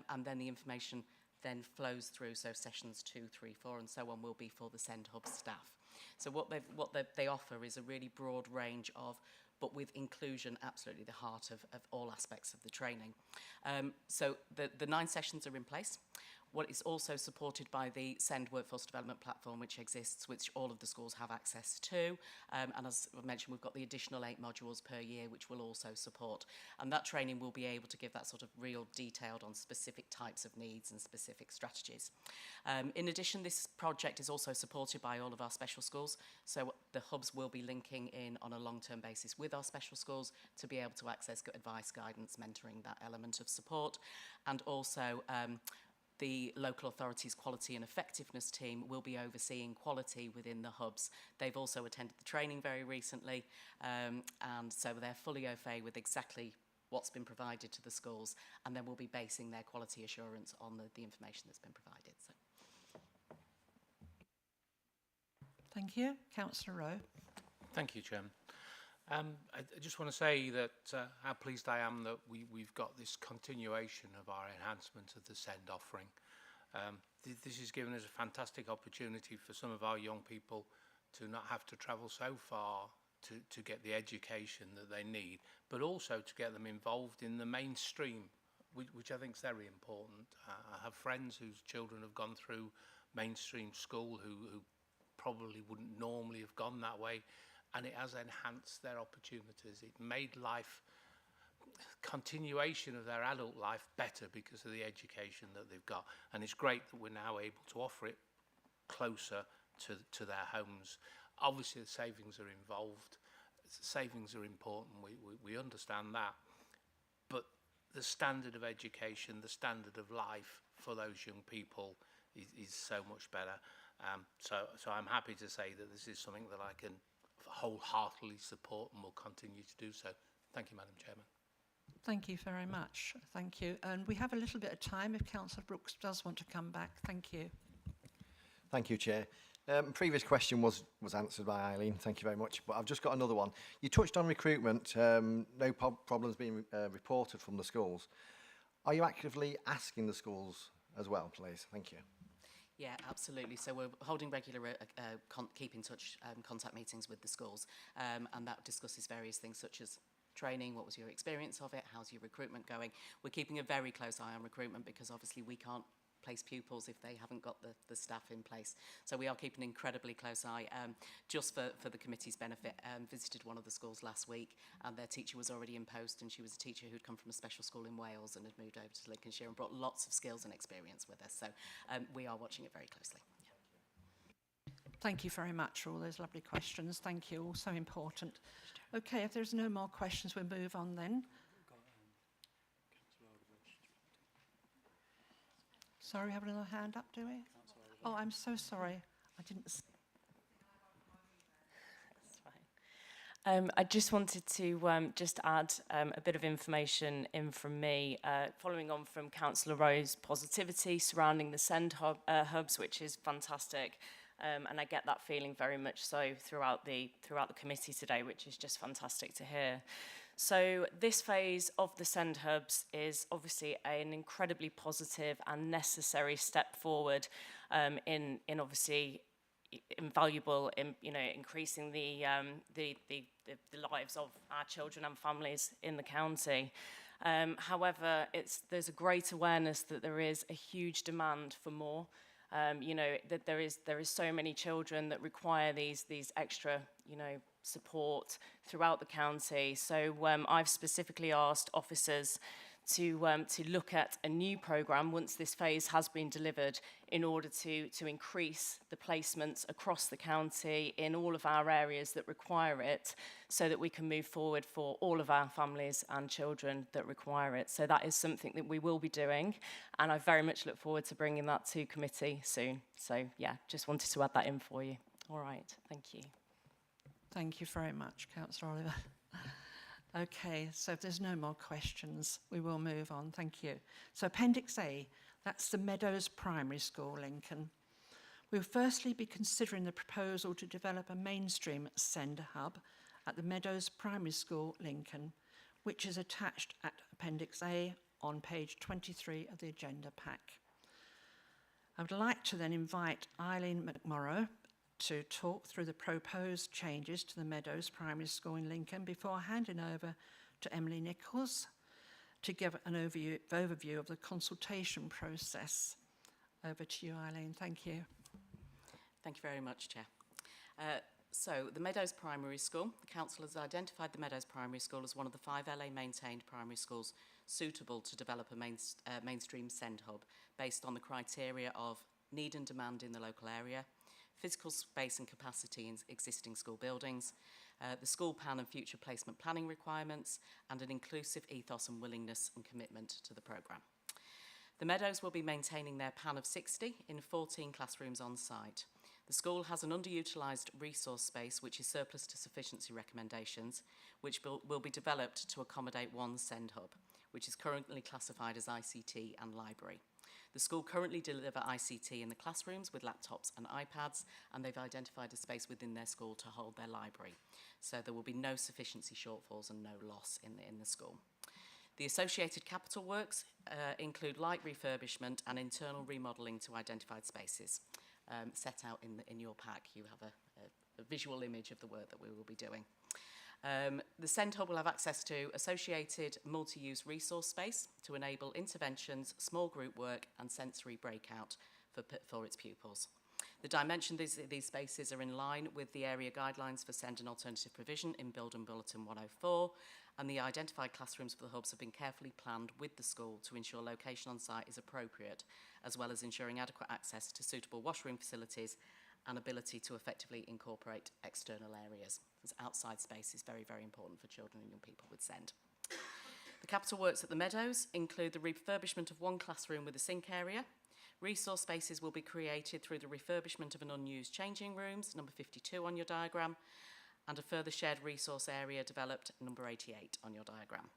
and then the information then flows through. So sessions 2, 3, 4 and so on will be for the Send Hub staff. So what they offer is a really broad range of, but with inclusion absolutely the heart of all aspects of the training. So the 9 sessions are in place. What is also supported by the Send Workforce Development Platform, which exists, which all of the schools have access to. And as I've mentioned, we've got the additional 8 modules per year, which will also support. And that training will be able to give that sort of real detailed on specific types of needs and specific strategies. In addition, this project is also supported by all of our special schools. So the hubs will be linking in on a long-term basis with our special schools to be able to access advice, guidance, mentoring, that element of support. And also, the local authorities quality and effectiveness team will be overseeing quality within the hubs. They've also attended the training very recently, and so they're fully au fait with exactly what's been provided to the schools, and then we'll be basing their quality assurance on the information that's been provided. So. Thank you. Councillor Rowe. Thank you, Chairman. I just want to say that how pleased I am that we've got this continuation of our enhancement of the SEND offering. This has given us a fantastic opportunity for some of our young people to not have to travel so far to get the education that they need, but also to get them involved in the mainstream, which I think is very important. I have friends whose children have gone through mainstream school who probably wouldn't normally have gone that way, and it has enhanced their opportunities. It made life, continuation of their adult life, better because of the education that they've got. And it's great that we're now able to offer it closer to their homes. Obviously, the savings are involved. Savings are important. We understand that. But the standard of education, the standard of life for those young people is so much better. So I'm happy to say that this is something that I can wholeheartedly support and will continue to do so. Thank you, Madam Chairman. Thank you very much. Thank you. And we have a little bit of time if Councillor Brooks does want to come back. Thank you. Thank you, Chair. Previous question was answered by Eileen. Thank you very much. But I've just got another one. You touched on recruitment. No problems being reported from the schools. Are you actively asking the schools as well, please? Thank you. Yeah, absolutely. So we're holding regular keep in touch contact meetings with the schools, and that discusses various things such as training, what was your experience of it, how's your recruitment going. We're keeping a very close eye on recruitment because obviously we can't place pupils if they haven't got the staff in place. So we are keeping an incredibly close eye. Just for the committee's benefit, visited one of the schools last week, and their teacher was already in post, and she was a teacher who'd come from a special school in Wales and had moved over to Lincolnshire and brought lots of skills and experience with us. So we are watching it very closely. Yeah. Thank you very much for all those lovely questions. Thank you, all so important. Okay, if there's no more questions, we'll move on then. Sorry, we have another hand up, do we? Oh, I'm so sorry. I didn't. That's fine. I just wanted to just add a bit of information in from me, following on from Councillor Rowe's positivity surrounding the Send hubs, which is fantastic. And I get that feeling very much so throughout the committee today, which is just fantastic to hear. So this phase of the Send hubs is obviously an incredibly positive and necessary step forward in obviously invaluable in increasing the lives of our children and families in the county. However, there's a great awareness that there is a huge demand for more. You know, that there is so many children that require these extra, you know, support throughout the county. So I've specifically asked officers to look at a new programme once this phase has been delivered, in order to increase the placements across the county in all of our areas that require it, so that we can move forward for all of our families and children that require it. So that is something that we will be doing, and I very much look forward to bringing that to committee soon. So yeah, just wanted to add that in for you. All right, thank you. Thank you very much, Councillor Oliver. Okay, so if there's no more questions, we will move on. Thank you. So Appendix A, that's the Meadows Primary School, Lincoln. We'll firstly be considering the proposal to develop a mainstream sender hub at the Meadows Primary School, Lincoln, which is attached at Appendix A on page 23 of the agenda pack. I would like to then invite Eileen McMorrow to talk through the proposed changes to the Meadows Primary School in Lincoln before handing over to Emily Nichols to give an overview of the consultation process. Over to you, Eileen. Thank you. Thank you very much, Chair. So the Meadows Primary School, the Council has identified the Meadows Primary School as one of the 5 LA maintained primary schools suitable to develop a mainstream SEND hub based on the criteria of need and demand in the local area, physical space and capacity in existing school buildings, the school plan and future placement planning requirements, and an inclusive ethos and willingness and commitment to the programme. The Meadows will be maintaining their PAN of 60 in 14 classrooms on site. The school has an underutilised resource space which is surplus to sufficiency recommendations, which will be developed to accommodate one SEND hub, which is currently classified as ICT and library. The school currently deliver ICT in the classrooms with laptops and iPads, and they've identified a space within their school to hold their library. So there will be no sufficiency shortfalls and no loss in the school. The associated capital works include light refurbishment and internal remodelling to identified spaces. Set out in your pack, you have a visual image of the work that we will be doing. The SEND hub will have access to associated multi-use resource space to enable interventions, small group work and sensory breakout for its pupils. The dimension of these spaces are in line with the area guidelines for SEND and alternative provision in Building Bulletin 104, and the identified classrooms for the hubs have been carefully planned with the school to ensure location on site is appropriate, as well as ensuring adequate access to suitable washroom facilities and ability to effectively incorporate external areas. This outside space is very, very important for children and young people with SEND. The capital works at the Meadows include the refurbishment of one classroom with a sink area. Resource spaces will be created through the refurbishment of an unused changing rooms, number 52 on your diagram, and a further shared resource area developed, number 88 on your diagram.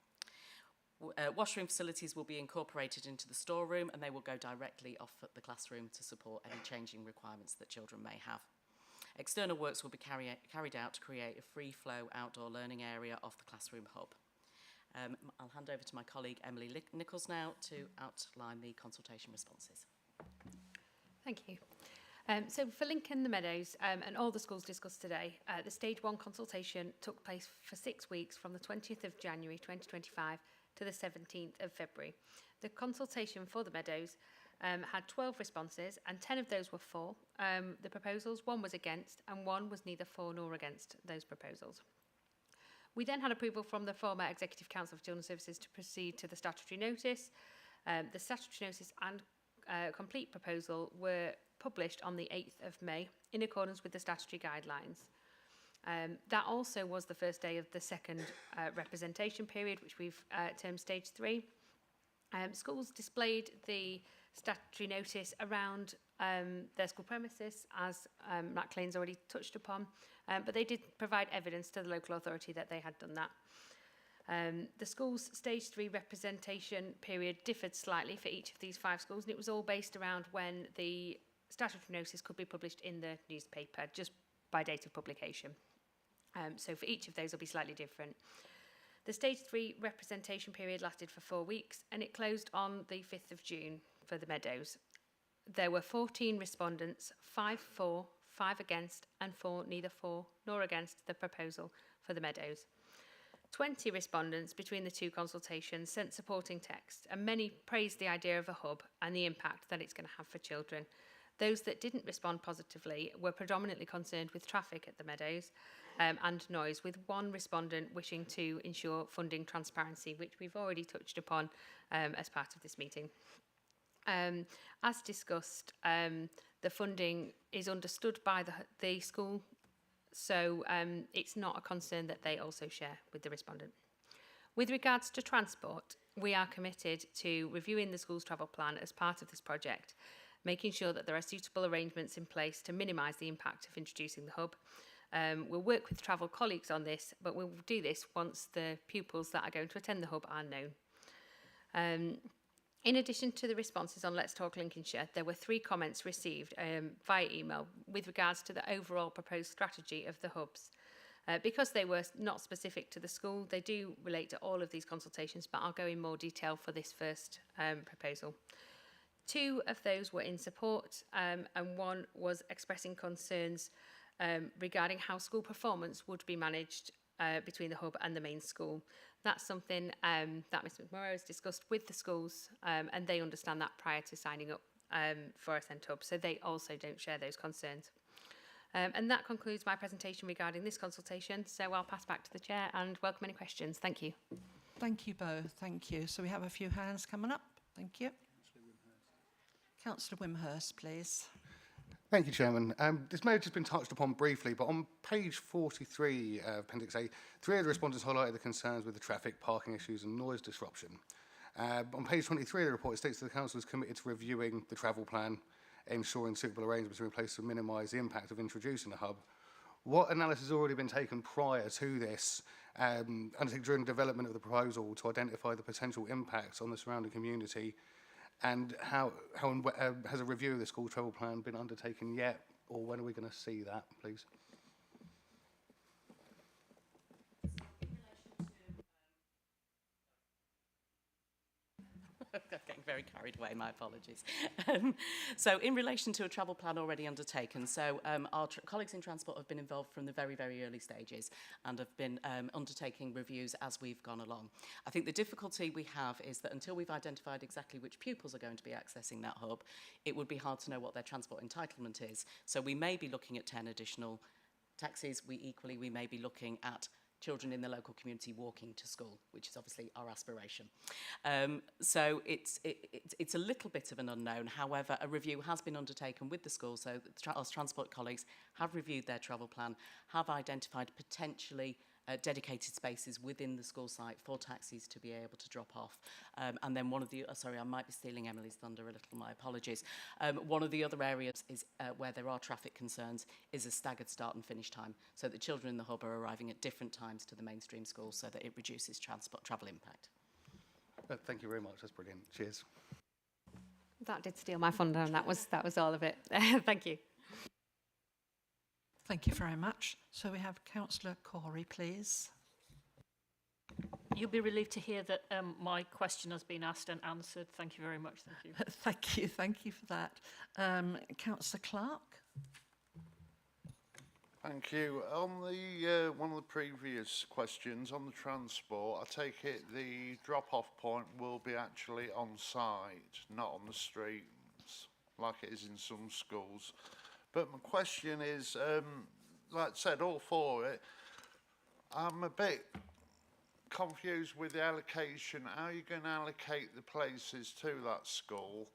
Washroom facilities will be incorporated into the storeroom, and they will go directly off at the classroom to support any changing requirements that children may have. External works will be carried out to create a free-flow outdoor learning area off the classroom hub. I'll hand over to my colleague Emily Nichols now to outline the consultation responses. Thank you. So for Lincoln, the Meadows and all the schools discussed today, the Stage 1 consultation took place for 6 weeks from the 20th of January 2025 to the 17th of February. The consultation for the Meadows had 12 responses, and 10 of those were for the proposals, 1 was against, and 1 was neither for nor against those proposals. We then had approval from the former Executive Council for Children's Services to proceed to the statutory notice. The statutory notice and complete proposal were published on the 8th of May in accordance with the statutory guidelines. That also was the first day of the second representation period, which we've termed Stage 3. Schools displayed the statutory notice around their school premises, as Matt Clayton's already touched upon, but they did provide evidence to the local authority that they had done that. The school's Stage 3 representation period differed slightly for each of these 5 schools, and it was all based around when the statutory notice could be published in the newspaper, just by date of publication. So for each of those, it'll be slightly different. The Stage 3 representation period lasted for 4 weeks, and it closed on the 5th of June for the Meadows. There were 14 respondents, 5 for, 5 against, and 4 neither for nor against the proposal for the Meadows. 20 respondents between the two consultations sent supporting text, and many praised the idea of a hub and the impact that it's going to have for children. Those that didn't respond positively were predominantly concerned with traffic at the Meadows and noise, with one respondent wishing to ensure funding transparency, which we've already touched upon as part of this meeting. As discussed, the funding is understood by the school, so it's not a concern that they also share with the respondent. With regards to transport, we are committed to reviewing the school's travel plan as part of this project, making sure that there are suitable arrangements in place to minimise the impact of introducing the hub. We'll work with travel colleagues on this, but we'll do this once the pupils that are going to attend the hub are known. In addition to the responses on Let's Talk Lincolnshire, there were 3 comments received via email with regards to the overall proposed strategy of the hubs. Because they were not specific to the school, they do relate to all of these consultations, but I'll go in more detail for this first proposal. 2 of those were in support, and 1 was expressing concerns regarding how school performance would be managed between the hub and the main school. That's something that Ms McMurrow has discussed with the schools, and they understand that prior to signing up for a SEND hub, so they also don't share those concerns. And that concludes my presentation regarding this consultation, so I'll pass back to the Chair and welcome any questions. Thank you. Thank you both, thank you. So we have a few hands coming up. Thank you. Councillor Wimhurst, please. Thank you, Chairman. This may have just been touched upon briefly, but on page 43, Appendix A, 3 of the respondents highlighted the concerns with the traffic, parking issues and noise disruption. On page 23 of the report, it states that the Council is committed to reviewing the travel plan, ensuring suitable arrangements are in place to minimise the impact of introducing the hub. What analysis has already been taken prior to this, undertaken during development of the proposal to identify the potential impacts on the surrounding community? And how has a review of the school travel plan been undertaken yet, or when are we going to see that, please? Getting very carried away, my apologies. So in relation to a travel plan already undertaken, so our colleagues in transport have been involved from the very, very early stages and have been undertaking reviews as we've gone along. I think the difficulty we have is that until we've identified exactly which pupils are going to be accessing that hub, it would be hard to know what their transport entitlement is. So we may be looking at 10 additional taxis. We may be looking at children in the local community walking to school, which is obviously our aspiration. So it's a little bit of an unknown. However, a review has been undertaken with the school, so our transport colleagues have reviewed their travel plan, have identified potentially dedicated spaces within the school site for taxis to be able to drop off. And then one of the, sorry, I might be stealing Emily's thunder a little, my apologies. One of the other areas is where there are traffic concerns is a staggered start and finish time, so that children in the hub are arriving at different times to the mainstream school so that it reduces travel impact. Thank you very much, that's brilliant. Cheers. That did steal my thunder, and that was all of it. Thank you. Thank you very much. So we have Councillor Corey, please. You'll be relieved to hear that my question has been asked and answered. Thank you very much. Thank you. Thank you for that. Councillor Clark. Thank you. On the one of the previous questions on the transport, I take it the drop-off point will be actually on site, not on the streets, like it is in some schools. But my question is, like I said, all for it. I'm a bit confused with the allocation. How are you going to allocate the places to that school?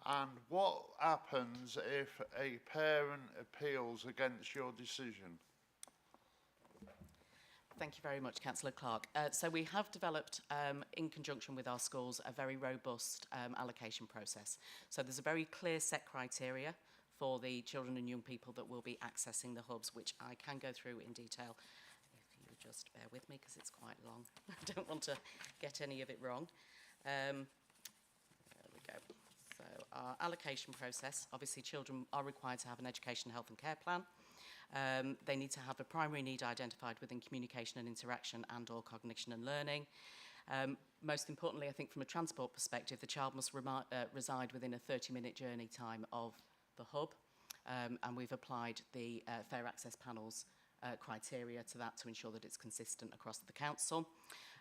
And what happens if a parent appeals against your decision? Thank you very much, Councillor Clark. So we have developed, in conjunction with our schools, a very robust allocation process. So there's a very clear set criteria for the children and young people that will be accessing the hubs, which I can go through in detail. If you just bear with me, because it's quite long. I don't want to get any of it wrong. There we go. So our allocation process, obviously children are required to have an education, health and care plan. They need to have a primary need identified within communication and interaction and or cognition and learning. Most importantly, I think from a transport perspective, the child must reside within a 30-minute journey time of the hub, and we've applied the fair access panels criteria to that to ensure that it's consistent across the council.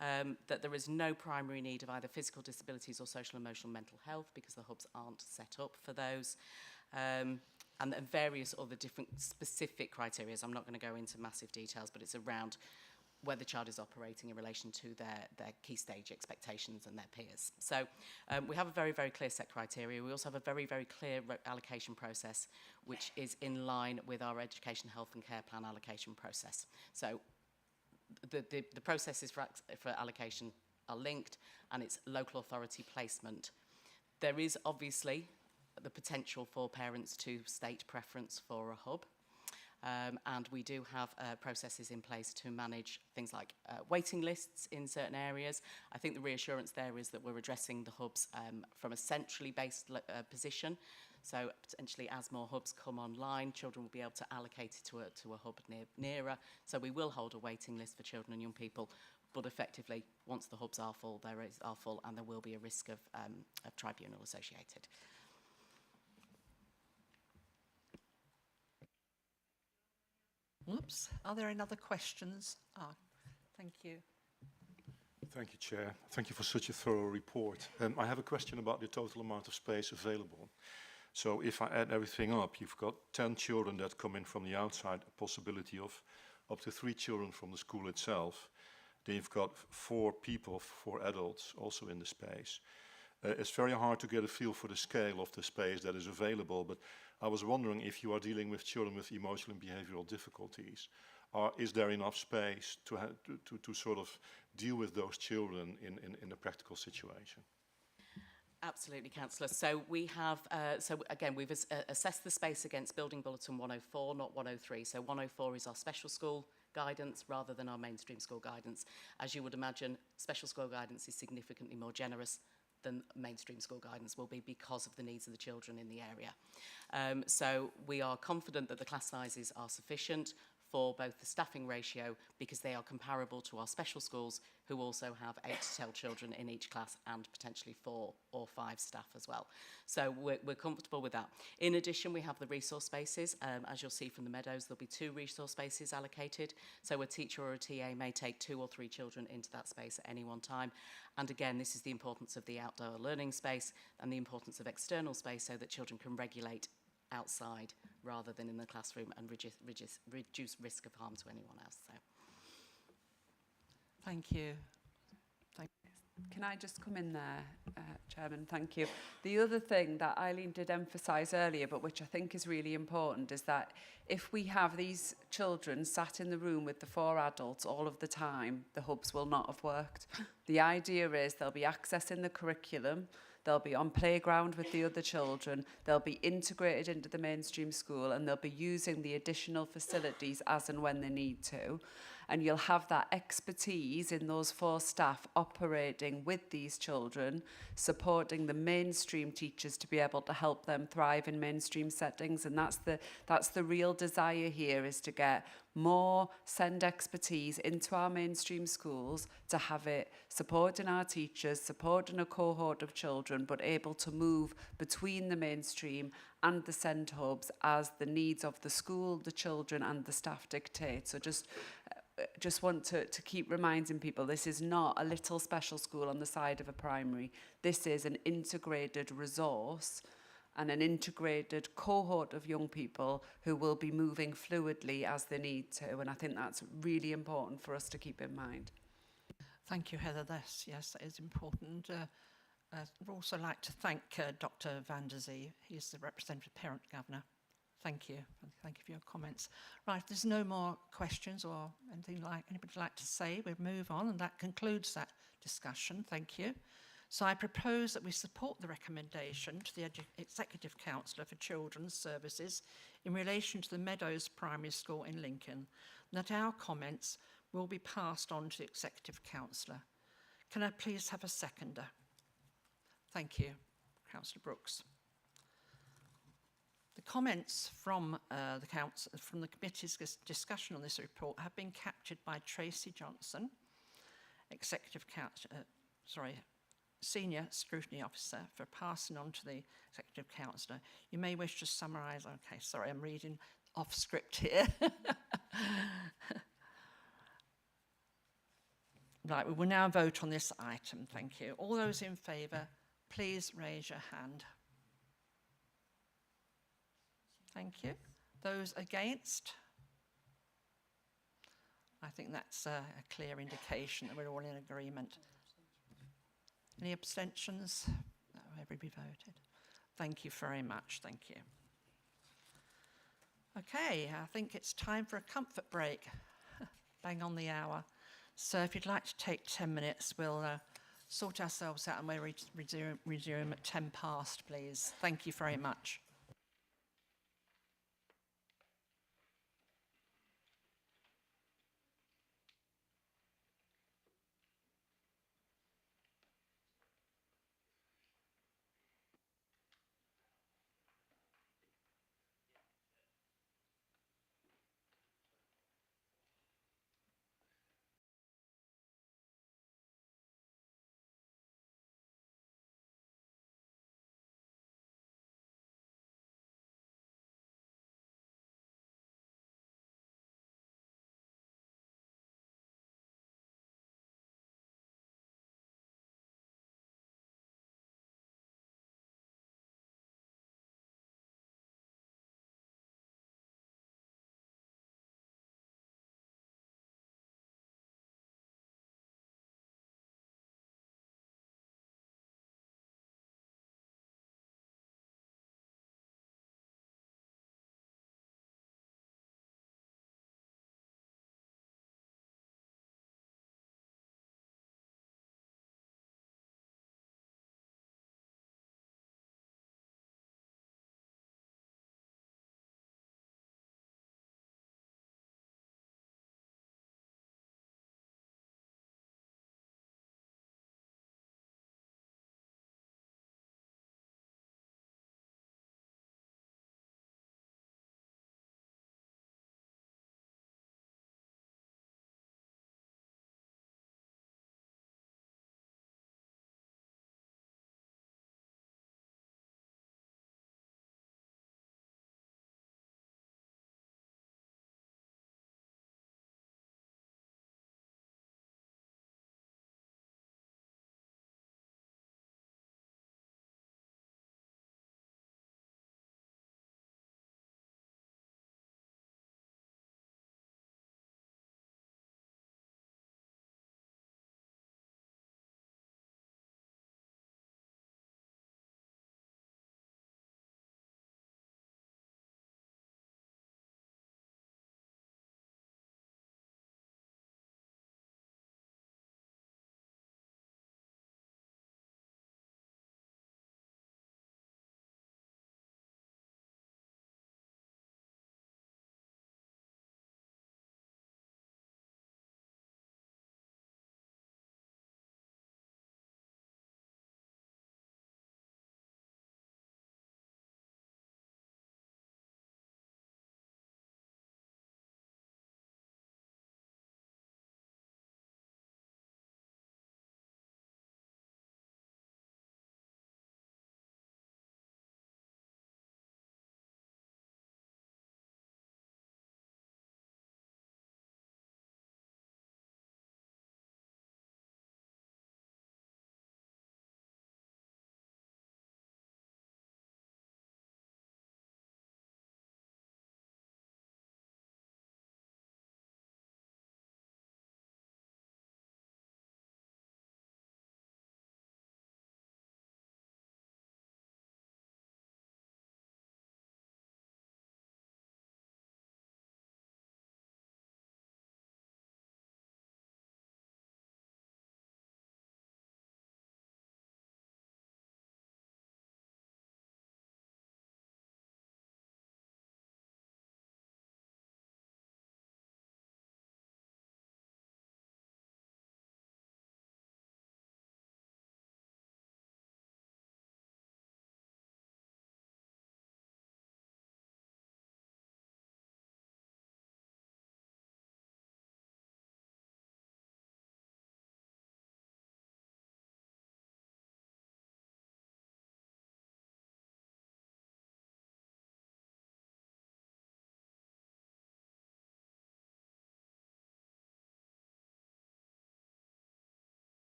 That there is no primary need of either physical disabilities or social, emotional, mental health, because the hubs aren't set up for those. And then various other different specific criteria. I'm not going to go into massive details, but it's around where the child is operating in relation to their key stage expectations and their peers. So we have a very, very clear set criteria. We also have a very, very clear allocation process, which is in line with our education, health and care plan allocation process. So the processes for allocation are linked, and it's local authority placement. There is obviously the potential for parents to state preference for a hub. And we do have processes in place to manage things like waiting lists in certain areas. I think the reassurance there is that we're addressing the hubs from a centrally based position. So potentially as more hubs come online, children will be able to allocate it to a hub nearer. So we will hold a waiting list for children and young people, but effectively, once the hubs are full, and there will be a risk of tribunal associated. Oops. Are there any other questions? Thank you. Thank you, Chair. Thank you for such a thorough report. I have a question about the total amount of space available. So if I add everything up, you've got 10 children that come in from the outside, a possibility of up to 3 children from the school itself. Then you've got 4 people, 4 adults also in the space. It's very hard to get a feel for the scale of the space that is available, but I was wondering if you are dealing with children with emotional and behavioral difficulties. Is there enough space to sort of deal with those children in a practical situation? Absolutely, Councillor. So we have, we've assessed the space against Building Bulletin 104, not 103. So 104 is our special school guidance rather than our mainstream school guidance. As you would imagine, special school guidance is significantly more generous than mainstream school guidance will be because of the needs of the children in the area. So we are confident that the class sizes are sufficient for both the staffing ratio, because they are comparable to our special schools, who also have 8 to 10 children in each class and potentially 4 or 5 staff as well. So we're comfortable with that. In addition, we have the resource spaces. As you'll see from the meadows, there'll be 2 resource spaces allocated. So a teacher or a TA may take 2 or 3 children into that space at any one time. And again, this is the importance of the outdoor learning space and the importance of external space, so that children can regulate outside rather than in the classroom and reduce risk of harm to anyone else. So. Thank you. Can I just come in there, Chairman? Thank you. The other thing that Eileen did emphasise earlier, but which I think is really important, is that if we have these children sat in the room with the 4 adults all of the time, the hubs will not have worked. The idea is they'll be accessing the curriculum, they'll be on playground with the other children, they'll be integrated into the mainstream school, and they'll be using the additional facilities as and when they need to. And you'll have that expertise in those 4 staff operating with these children, supporting the mainstream teachers to be able to help them thrive in mainstream settings. And that's the real desire here, is to get more SEND expertise into our mainstream schools, to have it supporting our teachers, supporting a cohort of children, but able to move between the mainstream and the SEND hubs as the needs of the school, the children and the staff dictate. So just want to keep reminding people, this is not a little special school on the side of a primary. This is an integrated resource and an integrated cohort of young people who will be moving fluidly as they need to. And I think that's really important for us to keep in mind. Thank you, Heather. Yes, that is important. I'd also like to thank Dr. Van der Zee. He's the representative parent governor. Thank you. Thank you for your comments. Right, if there's no more questions or anything anybody like to say, we'll move on, and that concludes that discussion. Thank you. So I propose that we support the recommendation to the Executive Councillor for Children's Services in relation to the Meadows Primary School in Lincoln, and that our comments will be passed on to the Executive Councillor. Can I please have a seconder? Thank you, Councillor Brooks. The comments from the committee's discussion on this report have been captured by Tracy Johnson, Senior Scrutiny Officer, for passing on to the Executive Councillor. You may wish to summarise. Okay, sorry, I'm reading off script here. Right, we will now vote on this item. Thank you. All those in favour, please raise your hand. Thank you. Those against? I think that's a clear indication that we're all in agreement. Any abstentions? No, everybody voted. Thank you very much. Thank you. Okay, I think it's time for a comfort break. Bang on the hour. So if you'd like to take 10 minutes, we'll sort ourselves out and we'll resume at 10 past, please. Thank you very much.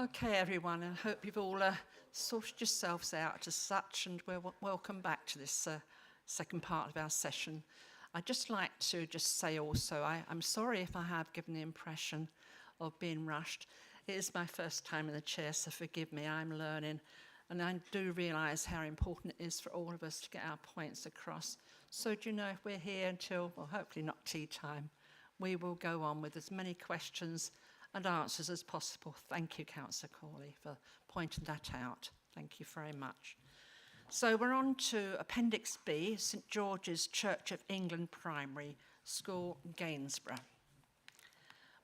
Okay, everyone, I hope you've all sorted yourselves out as such, and we're welcome back to this second part of our session. I'd just like to just say also, I'm sorry if I have given the impression of being rushed. It is my first time in the chair, so forgive me, I'm learning. And I do realise how important it is for all of us to get our points across. So do you know, if we're here until, well, hopefully not tea time, we will go on with as many questions and answers as possible. Thank you, Councillor Corley, for pointing that out. Thank you very much. So we're on to Appendix B, St George's Church of England Primary School, Gainsborough.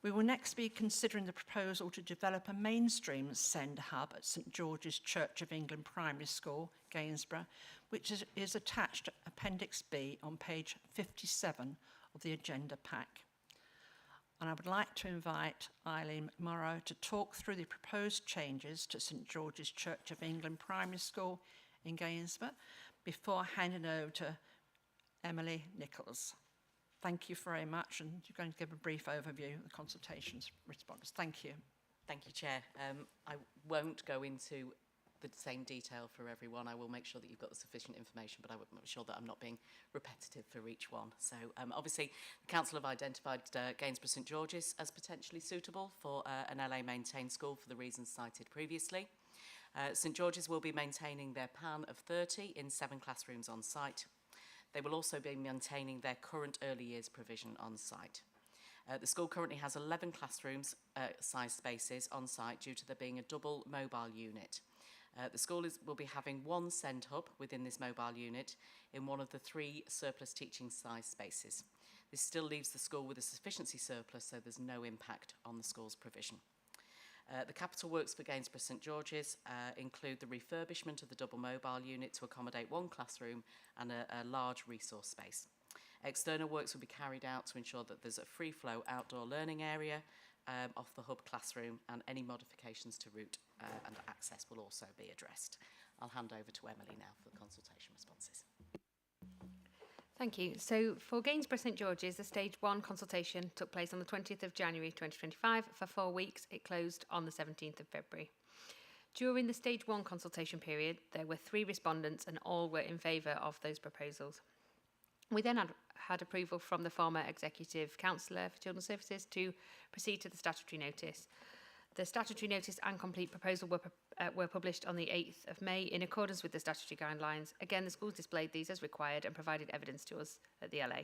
We will next be considering the proposal to develop a mainstream SEND hub at St George's Church of England Primary School, Gainsborough, which is attached to Appendix B on page 57 of the agenda pack. And I would like to invite Eileen Morrow to talk through the proposed changes to St George's Church of England Primary School in Gainsborough before handing over to Emily Nichols. Thank you very much, and you're going to give a brief overview of the consultations response. Thank you. Thank you, Chair. I won't go into the same detail for everyone. I will make sure that you've got the sufficient information, but I will make sure that I'm not being repetitive for each one. So obviously, the Council have identified Gainsborough St George's as potentially suitable for an LA maintained school for the reasons cited previously. St George's will be maintaining their PAN of 30 in 7 classrooms on site. They will also be maintaining their current early years provision on site. The school currently has 11 classrooms size spaces on site due to there being a double mobile unit. The school will be having 1 SEND hub within this mobile unit in one of the 3 surplus teaching size spaces. This still leaves the school with a sufficiency surplus, so there's no impact on the school's provision. The capital works for Gainsborough St George's include the refurbishment of the double mobile unit to accommodate 1 classroom and a large resource space. External works will be carried out to ensure that there's a free flow outdoor learning area off the hub classroom, and any modifications to route and access will also be addressed. I'll hand over to Emily now for the consultation responses. Thank you. So for Gainsborough St George's, the Stage 1 consultation took place on the 20th of January 2025 for 4 weeks. It closed on the 17th of February. During the Stage 1 consultation period, there were 3 respondents and all were in favour of those proposals. We then had approval from the former Executive Councillor for Children's Services to proceed to the statutory notice. The statutory notice and complete proposal were published on the 8th of May in accordance with the statutory guidelines. Again, the schools displayed these as required and provided evidence to us at the LA.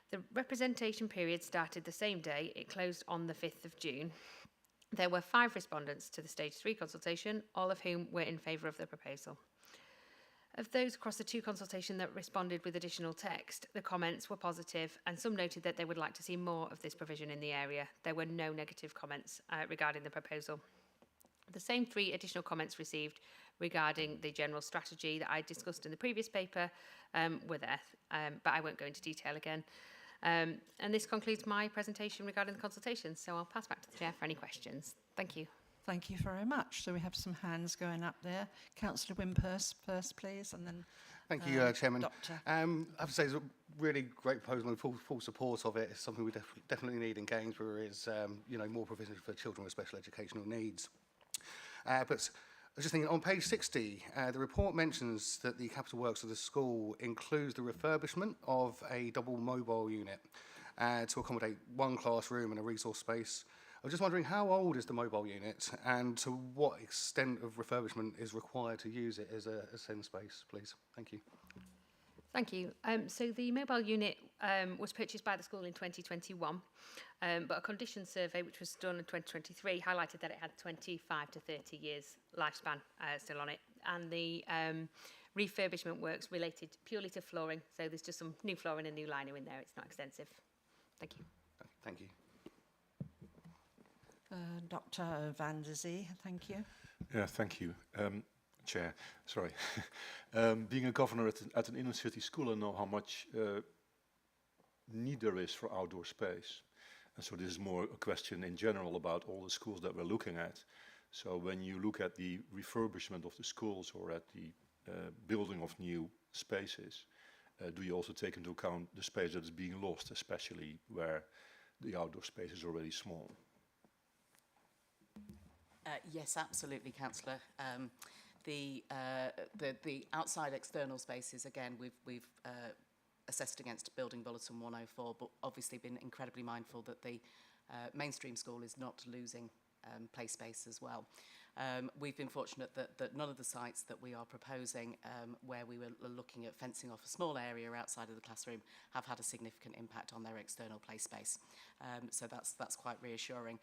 The representation period started the same day. It closed on the 5th of June. There were 5 respondents to the Stage 3 consultation, all of whom were in favour of the proposal. Of those across the 2 consultations that responded with additional text, the comments were positive and some noted that they would like to see more of this provision in the area. There were no negative comments regarding the proposal. The same 3 additional comments received regarding the general strategy that I discussed in the previous paper were there, but I won't go into detail again. And this concludes my presentation regarding the consultation, so I'll pass back to the Chair for any questions. Thank you. Thank you very much. So we have some hands going up there. Councillor Wimphurst first, please, and then Thank you, Chairman. Doctor. I have to say it's a really great proposal and full support of it. It's something we definitely need in Gainsborough is more provision for children with special educational needs. But I was just thinking, on page 60, the report mentions that the capital works of the school includes the refurbishment of a double mobile unit to accommodate 1 classroom and a resource space. I was just wondering, how old is the mobile unit and to what extent of refurbishment is required to use it as a SEND space, please? Thank you. Thank you. So the mobile unit was purchased by the school in 2021, but a condition survey which was done in 2023 highlighted that it had 25 to 30 years lifespan still on it, and the refurbishment works related purely to flooring, so there's just some new flooring and new liner in there. It's not extensive. Thank you. Thank you. Dr. Van der Zee, thank you. Yeah, thank you. Chair, sorry. Being a governor at an inner city school, I know how much need there is for outdoor space. And so this is more a question in general about all the schools that we're looking at. So when you look at the refurbishment of the schools or at the building of new spaces, do you also take into account the space that is being lost, especially where the outdoor space is already small? Yes, absolutely, Councillor. The outside external spaces, again, we've assessed against Building Bulletin 104, but obviously been incredibly mindful that the mainstream school is not losing play space as well. We've been fortunate that none of the sites that we are proposing, where we were looking at fencing off a small area outside of the classroom, have had a significant impact on their external play space. So that's quite reassuring.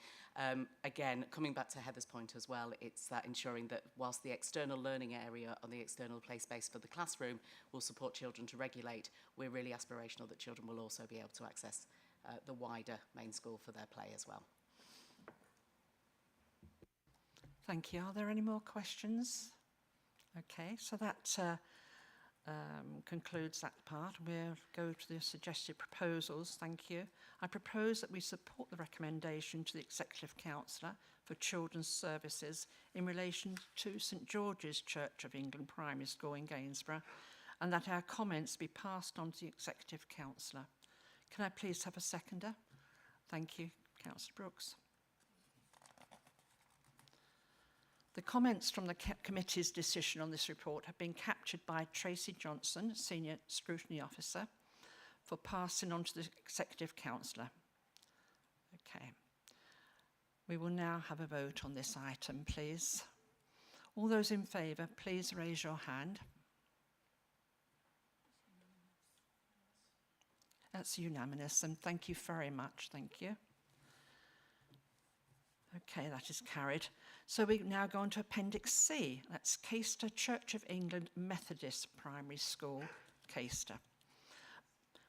Again, coming back to Heather's point as well, it's that ensuring that whilst the external learning area on the external play space for the classroom will support children to regulate, we're really aspirational that children will also be able to access the wider main school for their play as well. Thank you. Are there any more questions? Okay, so that concludes that part. We'll go to the suggested proposals. Thank you. I propose that we support the recommendation to the Executive Councillor for Children's Services in relation to St George's Church of England Primary School in Gainsborough, and that our comments be passed on to the Executive Councillor. Can I please have a seconder? Thank you, Councillor Brooks. The comments from the committee's decision on this report have been captured by Tracy Johnson, Senior Scrutiny Officer, for passing on to the Executive Councillor. Okay. We will now have a vote on this item, please. All those in favour, please raise your hand. That's unanimous, and thank you very much. Thank you. Okay, that is carried. So we now go on to Appendix C. That's Caister Church of England Methodist Primary School, Caister.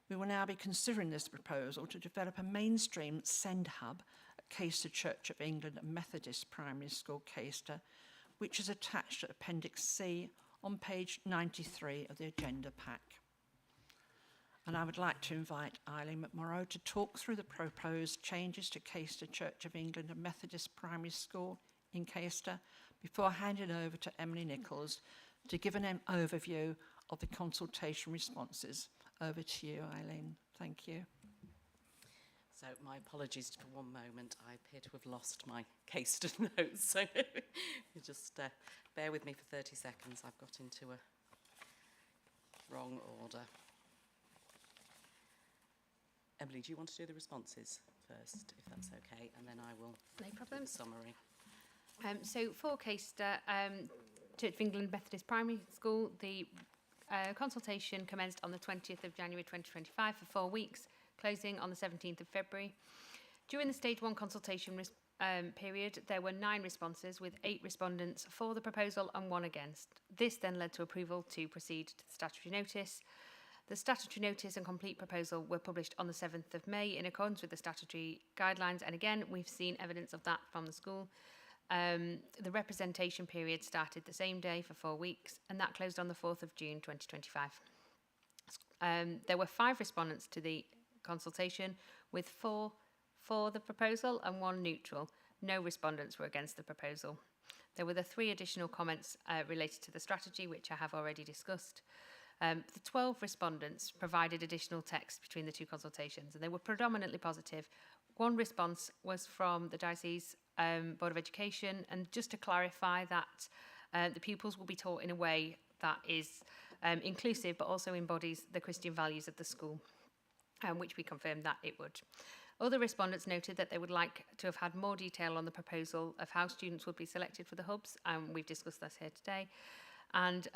We will now be considering this proposal to develop a mainstream SEND hub at Caister Church of England Methodist Primary School, Caister, which is attached to Appendix C on page 93 of the agenda pack. And I would like to invite Eileen McMorrow to talk through the proposed changes to Caister Church of England and Methodist Primary School in Caister before handing over to Emily Nichols to give an overview of the consultation responses. Over to you, Eileen. Thank you. So my apologies for one moment. I appear to have lost my Caister notes. So you just bear with me for 30 seconds. I've got into a wrong order. Emily, do you want to do the responses first, if that's okay, and then I will No problem. do the summary. So for Caister, Church of England Methodist Primary School, the consultation commenced on the 20th of January 2025 for 4 weeks, closing on the 17th of February. During the Stage 1 consultation period, there were 9 responses, with 8 respondents for the proposal and 1 against. This then led to approval to proceed to the statutory notice. The statutory notice and complete proposal were published on the 7th of May in accordance with the statutory guidelines, and again, we've seen evidence of that from the school. The representation period started the same day for 4 weeks, and that closed on the 4th of June 2025. There were 5 respondents to the consultation, with 4 for the proposal and 1 neutral. No respondents were against the proposal. There were the 3 additional comments related to the strategy, which I have already discussed. The 12 respondents provided additional text between the 2 consultations, and they were predominantly positive. 1 response was from the Diocese Board of Education, and just to clarify that the pupils will be taught in a way that is inclusive but also embodies the Christian values of the school, which we confirmed that it would. Other respondents noted that they would like to have had more detail on the proposal of how students would be selected for the hubs, and we've discussed this here today. And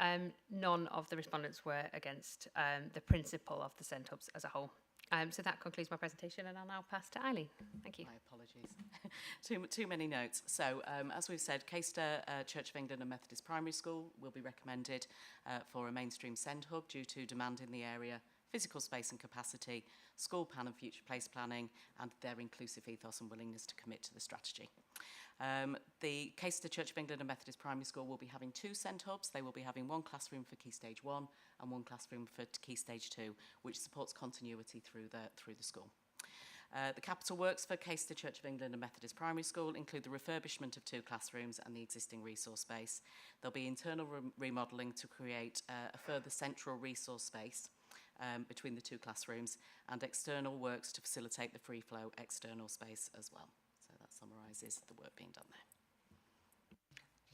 none of the respondents were against the principle of the SEND hubs as a whole. So that concludes my presentation, and I'll now pass to Eileen. Thank you. My apologies. too many notes. So, as we've said, Caister Church of England and Methodist Primary School will be recommended for a mainstream SEND hub due to demand in the area, physical space and capacity, school plan and future place planning, and their inclusive ethos and willingness to commit to the strategy. The Caister Church of England and Methodist Primary School will be having 2 SEND hubs. They will be having 1 classroom for Key Stage 1 and 1 classroom for Key Stage 2, which supports continuity through the school. The capital works for Caister Church of England and Methodist Primary School include the refurbishment of 2 classrooms and the existing resource space. There'll be internal remodelling to create a further central resource space between the 2 classrooms, and external works to facilitate the free flow external space as well. So that summarises the work being done there.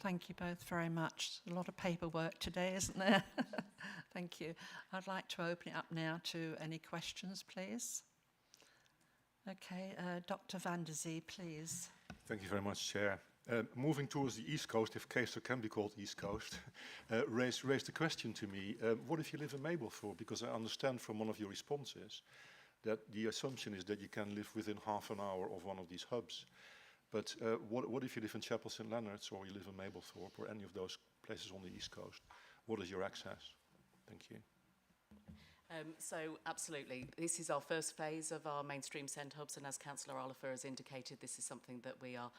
Thank you both very much. A lot of paperwork today, isn't there? Thank you. I'd like to open it up now to any questions, please. Okay, Dr. van der Zee, please. Thank you very much, Chair. Moving towards the East Coast, if Caister can be called East Coast, raised the question to me, what if you live in Mablethorpe? Because I understand from one of your responses that the assumption is that you can live within half an hour of one of these hubs. But what if you live in Chapel St Leonard's, or you live in Mablethorpe, or any of those places on the East Coast? What is your access? Thank you. So absolutely, this is our first phase of our mainstream send hubs, and as Councillor Oliver has indicated, this is something that we are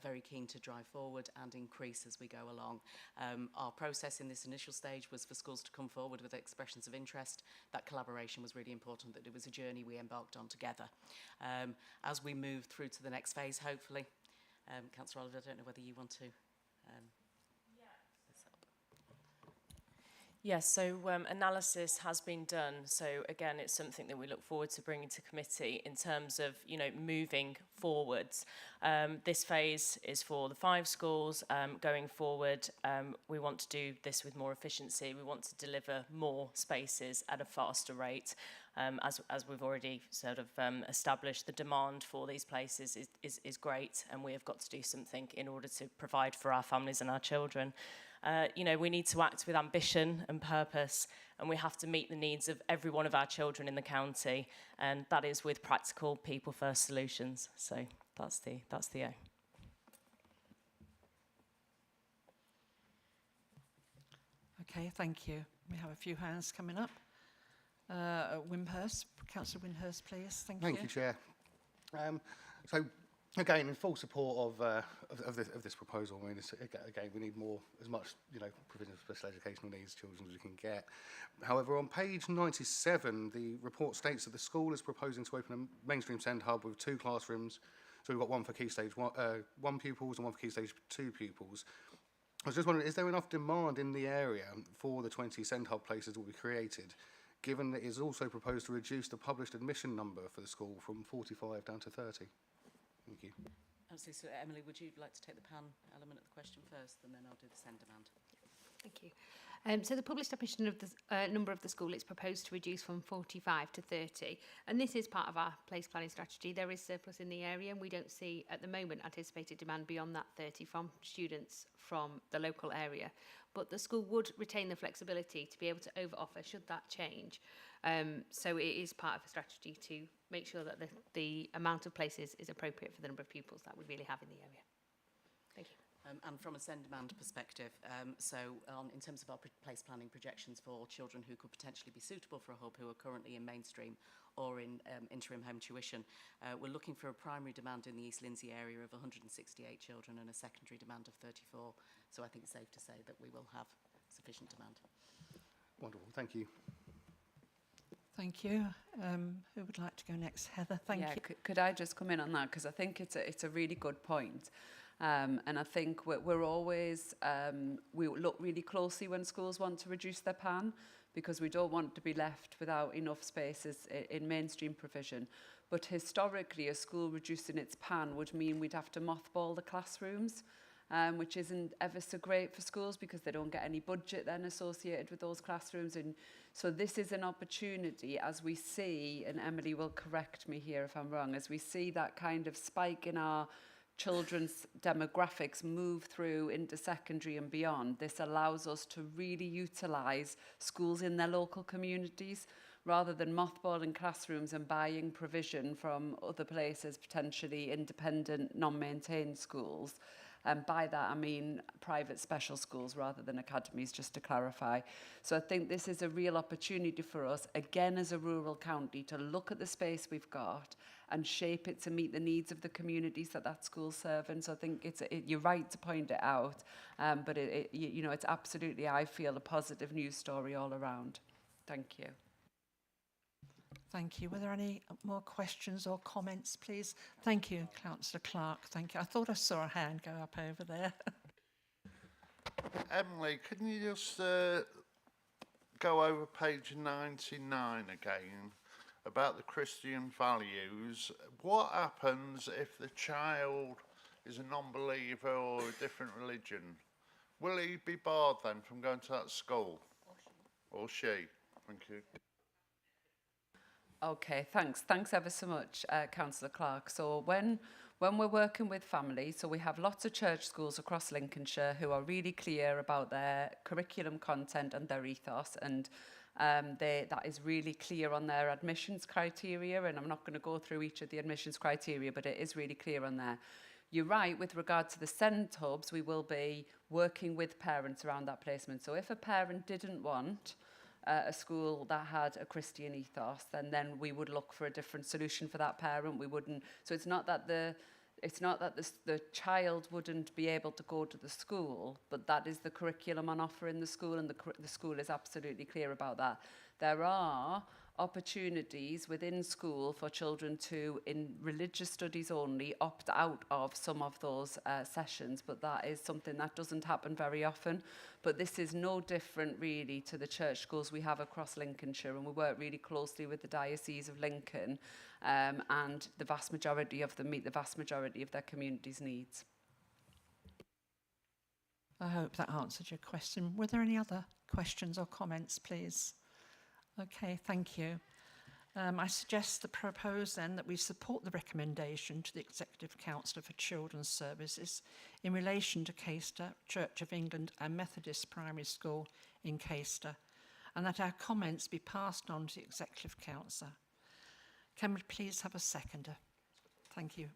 very keen to drive forward and increase as we go along. Our process in this initial stage was for schools to come forward with expressions of interest. That collaboration was really important, that it was a journey we embarked on together. As we move through to the next phase, hopefully, Councillor Oliver, I don't know whether you want to... Yes, so analysis has been done. So again, it's something that we look forward to bringing to committee in terms of, you know, moving forwards. This phase is for the 5 schools. Going forward, we want to do this with more efficiency. We want to deliver more spaces at a faster rate. As we've already sort of established, the demand for these places is great, and we have got to do something in order to provide for our families and our children. You know, we need to act with ambition and purpose, and we have to meet the needs of every one of our children in the county, and that is with practical, people-first solutions. So that's the aim. Okay, thank you. We have a few hands coming up. Wimhurst, Councillor Wimhurst, please. Thank you. Thank you, Chair. So, again, in full support of this proposal, I mean, again, we need more, as much, you know, provision for special educational needs children as we can get. However, on page 97, the report states that the school is proposing to open a mainstream send hub with 2 classrooms. So we've got one for Key Stage 1 pupils and one for Key Stage 2 pupils. I was just wondering, is there enough demand in the area for the 20 send hub places that will be created, given that it is also proposed to reduce the published admission number for the school from 45 down to 30? Thank you. Absolutely. So Emily, would you like to take the PAN element of the question first, and then I'll do the send demand? Thank you. So the published admission of the number of the school is proposed to reduce from 45 to 30, and this is part of our place planning strategy. There is surplus in the area, and we don't see at the moment anticipated demand beyond that 30 from students from the local area. But the school would retain the flexibility to be able to over-offer should that change. So it is part of a strategy to make sure that the amount of places is appropriate for the number of pupils that we really have in the area. Thank you. And from a send demand perspective, in terms of our place planning projections for children who could potentially be suitable for a hub who are currently in mainstream or in interim home tuition, we're looking for a primary demand in the East Lindsey area of 168 children and a secondary demand of 34. So I think it's safe to say that we will have sufficient demand. Wonderful, thank you. Thank you. Who would like to go next? Heather, thank you. Could I just come in on that? Because I think it's a really good point. And I think we're always, we look really closely when schools want to reduce their PAN, because we don't want to be left without enough spaces in mainstream provision. But historically, a school reducing its PAN would mean we'd have to mothball the classrooms, which isn't ever so great for schools because they don't get any budget then associated with those classrooms. And so this is an opportunity, as we see, and Emily will correct me here if I'm wrong, as we see that kind of spike in our children's demographics move through into secondary and beyond. This allows us to really utilise schools in their local communities rather than mothballing classrooms and buying provision from other places, potentially independent, non-maintained schools. And by that, I mean private special schools rather than academies, just to clarify. So I think this is a real opportunity for us, again, as a rural county, to look at the space we've got and shape it to meet the needs of the communities that school's serving. So I think you're right to point it out, but you know, it's absolutely, I feel, a positive news story all around. Thank you. Thank you. Were there any more questions or comments, please? Thank you, Councillor Clark. Thank you. I thought I saw a hand go up over there. Emily, can you just go over page 99 again about the Christian values? What happens if the child is a non-believer or a different religion? will he be barred then from going to that school? Or she? Thank you. Okay, thanks. Thanks ever so much, Councillor Clark. So when we're working with families, so we have lots of church schools across Lincolnshire who are really clear about their curriculum content and their ethos, and that is really clear on their admissions criteria, and I'm not going to go through each of the admissions criteria, but it is really clear on there. You're right, with regard to the SEND hubs, we will be working with parents around that placement. So if a parent didn't want a school that had a Christian ethos, then we would look for a different solution for that parent. We wouldn't. So it's not that the child wouldn't be able to go to the school, but that is the curriculum on offer in the school, and the school is absolutely clear about that. There are opportunities within school for children to, in religious studies only, opt out of some of those sessions, but that is something that doesn't happen very often. But this is no different really to the church schools we have across Lincolnshire, and we work really closely with the Diocese of Lincoln, and the vast majority of them meet the vast majority of their community's needs. I hope that answered your question. Were there any other questions or comments, please? Okay, thank you. I suggest the propose then that we support the recommendation to the Executive Councillor for Children's Services in relation to Caister, Church of England and Methodist Primary School in Caister, and that our comments be passed on to the Executive Councillor. Can we please have a seconder? Thank you.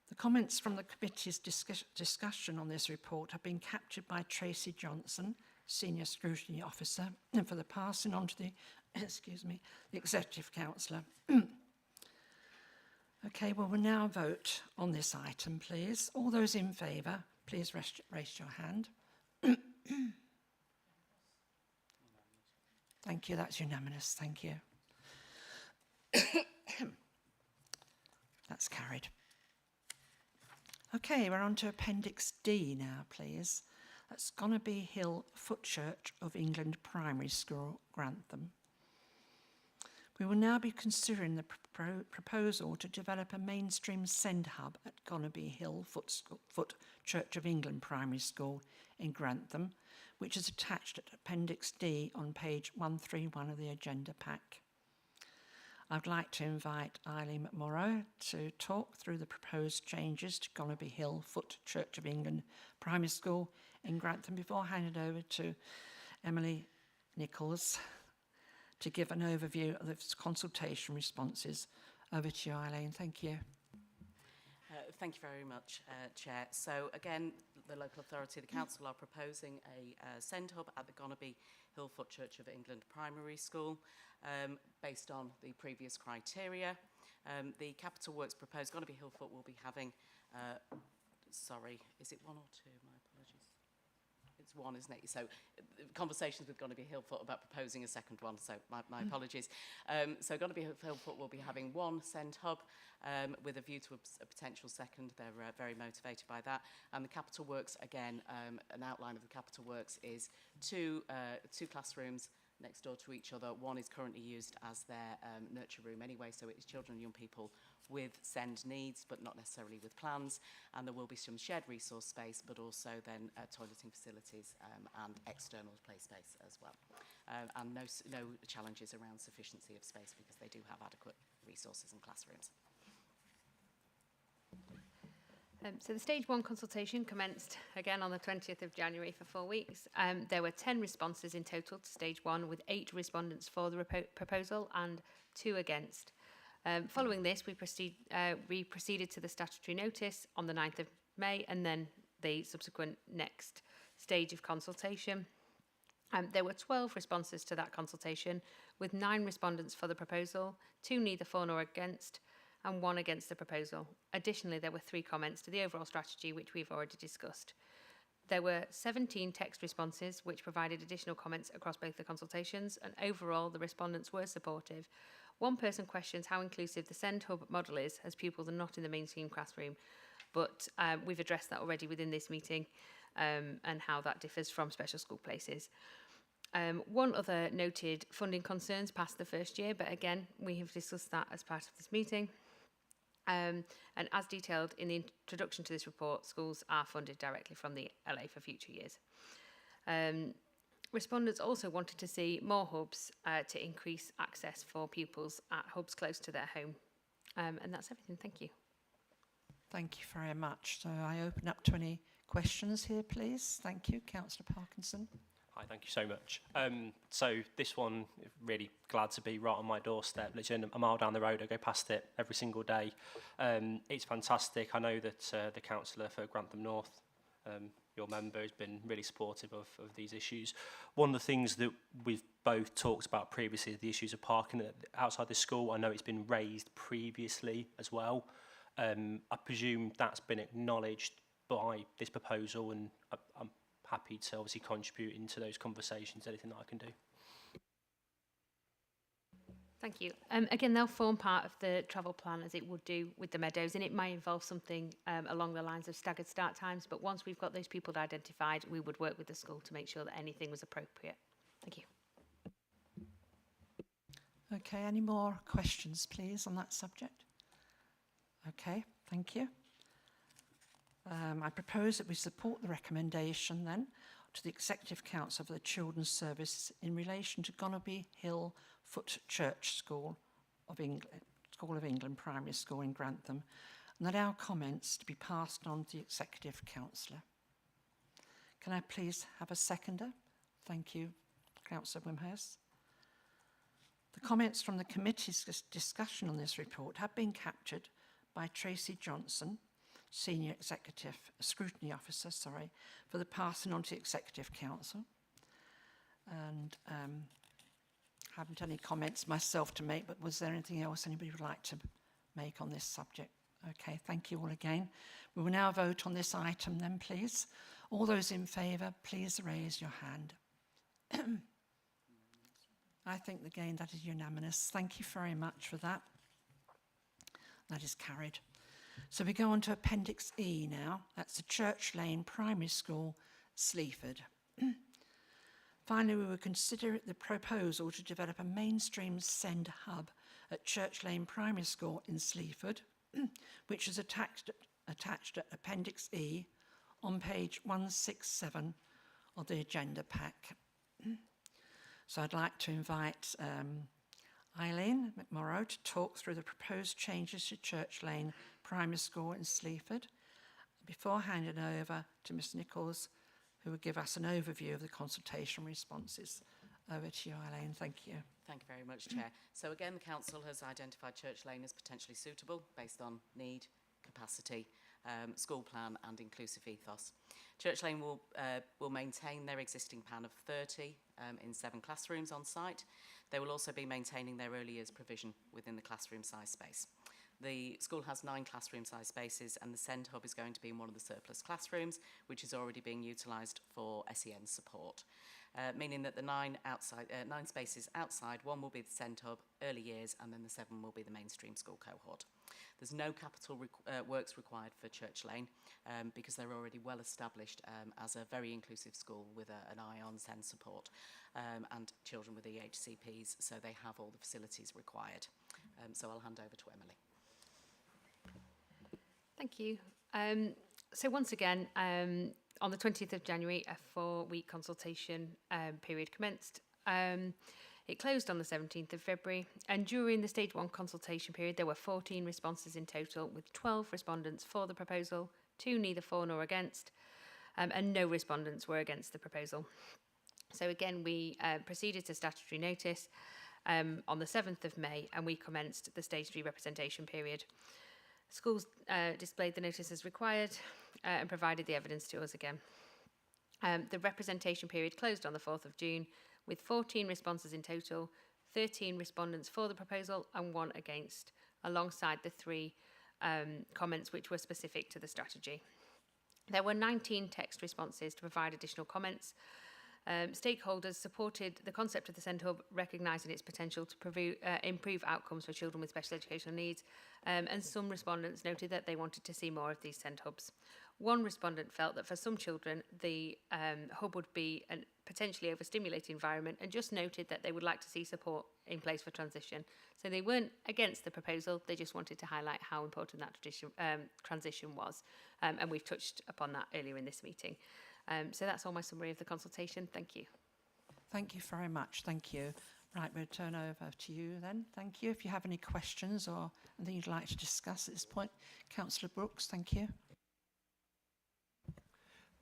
The comments from the committee's discussion on this report have been captured by Tracy Johnson, Senior Scrutiny Officer, and for the passing on to the, the Executive Councillor. Okay, well, we'll now vote on this item, please. All those in favour, please raise your hand. Thank you, that's unanimous, thank you. That's carried. Okay, we're on to Appendix D now, please. That's Gonaby Hill Foot Church of England Primary School, Grantham. We will now be considering the proposal to develop a mainstream SEND hub at Gonaby Hill Foot Church of England Primary School in Grantham, which is attached at Appendix D on page 131 of the agenda pack. I'd like to invite Eileen McMorrow to talk through the proposed changes to Gonaby Hill Foot Church of England Primary School in Grantham before handing over to Emily Nichols to give an overview of the consultation responses. Over to you, Eileen. Thank you. Thank you very much, Chair. So again, the local authority, the council, are proposing a SEND hub at the Gonaby Hill Foot Church of England Primary School based on the previous criteria. The capital works proposed, Gonaby Hill Foot will be having, sorry, is it one or two? My apologies. It's one, isn't it? So conversations with Gonaby Hill Foot about proposing a second one, so my apologies. So Gonaby Hill Foot will be having one SEND hub with a view to a potential second. They're very motivated by that. And the capital works, again, an outline of the capital works is two classrooms next door to each other. One is currently used as their nurture room anyway, so it's children and young people with SEND needs, but not necessarily with plans. And there will be some shared resource space, but also then toileting facilities and external play space as well. And no challenges around sufficiency of space because they do have adequate resources and classrooms. So the stage 1 consultation commenced again on the 20th of January for 4 weeks. There were 10 responses in total to stage 1, with 8 respondents for the proposal and 2 against. Following this, we proceeded to the statutory notice on the 9th of May and then the subsequent next stage of consultation. There were 12 responses to that consultation, with 9 respondents for the proposal, 2 neither for nor against, and 1 against the proposal. Additionally, there were 3 comments to the overall strategy, which we've already discussed. There were 17 text responses, which provided additional comments across both the consultations, and overall, the respondents were supportive. One person questions how inclusive the SEND hub model is, as pupils are not in the mainstream classroom, but we've addressed that already within this meeting, and how that differs from special school places. One other noted funding concerns past the first year, but again, we have discussed that as part of this meeting. And as detailed in the introduction to this report, schools are funded directly from the LA for future years. Respondents also wanted to see more hubs to increase access for pupils at hubs close to their home. And that's everything. Thank you. Thank you very much. So I open up to any questions here, please. Thank you, Councillor Parkinson. Hi, thank you so much. So this one, really glad to be right on my doorstep. Literally a mile down the road, I go past it every single day. It's fantastic. I know that the councillor for Grantham North, your member, has been really supportive of these issues. One of the things that we've both talked about previously is the issues of parking outside the school. I know it's been raised previously as well. I presume that's been acknowledged by this proposal, and I'm happy to obviously contribute into those conversations, anything that I can do. Thank you. Again, they'll form part of the travel plan as it would do with the Meadows, and it might involve something along the lines of staggered start times, but once we've got those people identified, we would work with the school to make sure that anything was appropriate. Thank you. Okay, any more questions, please, on that subject? Okay, thank you. I propose that we support the recommendation then to the Executive Council for the Children's Service in relation to Gonnerby Hill Foot Church School of England Primary School in Grantham, and that our comments to be passed on to the Executive Councillor. Can I please have a seconder? Thank you, Councillor Wimhurst. The comments from the committee's discussion on this report have been captured by Tracy Johnson, Senior Executive Scrutiny Officer, for the passing on to the Executive Council. And haven't any comments myself to make, but was there anything else anybody would like to make on this subject? Okay, thank you all again. We will now vote on this item then, please. All those in favour, please raise your hand. I think again that is unanimous. Thank you very much for that. That is carried. So we go on to Appendix E now. That's the Church Lane Primary School, Sleaford. Finally, we will consider the proposal to develop a mainstream SEND hub at Church Lane Primary School in Sleaford, which is attached at Appendix E on page 167 of the agenda pack. So I'd like to invite Eileen McMorrow to talk through the proposed changes to Church Lane Primary School in Sleaford before handing over to Ms Nichols, who will give us an overview of the consultation responses. Over to you, Eileen. Thank you. Thank you very much, Chair. So again, the Council has identified Church Lane as potentially suitable based on need, capacity, school plan and inclusive ethos. Church Lane will maintain their existing plan of 30 in 7 classrooms on site. They will also be maintaining their early years provision within the classroom size space. The school has 9 classroom size spaces, and the SEND hub is going to be in one of the surplus classrooms, which is already being utilised for SEN support. Meaning that the 9 spaces outside, 1 will be the SEND hub, early years, and then the 7 will be the mainstream school cohort. There's no capital works required for Church Lane because they're already well established as a very inclusive school with an eye on SEN support and children with EHCPs, so they have all the facilities required. So I'll hand over to Emily. Thank you. So once again, on the 20th of January, a 4-week consultation period commenced. It closed on the 17th of February, and during the Stage 1 consultation period, there were 14 responses in total, with 12 respondents for the proposal, 2 neither for nor against, and no respondents were against the proposal. So again, we proceeded to statutory notice on the 7th of May, and we commenced the Stage 3 representation period. Schools displayed the notice as required and provided the evidence to us again. The representation period closed on the 4th of June with 14 responses in total, 13 respondents for the proposal and 1 against, alongside the 3 comments which were specific to the strategy. There were 19 text responses to provide additional comments, Stakeholders supported the concept of the SEND Hub, recognising its potential to improve outcomes for children with special educational needs, and some respondents noted that they wanted to see more of these SEND Hubs. One respondent felt that for some children, the hub would be a potentially overstimulated environment, and just noted that they would like to see support in place for transition. So they weren't against the proposal, they just wanted to highlight how important that transition was. And we've touched upon that earlier in this meeting. So that's all my summary of the consultation. Thank you. Thank you very much. Thank you. Right, we'll turn over to you then. Thank you. If you have any questions or anything you'd like to discuss at this point, Councillor Brooks, thank you.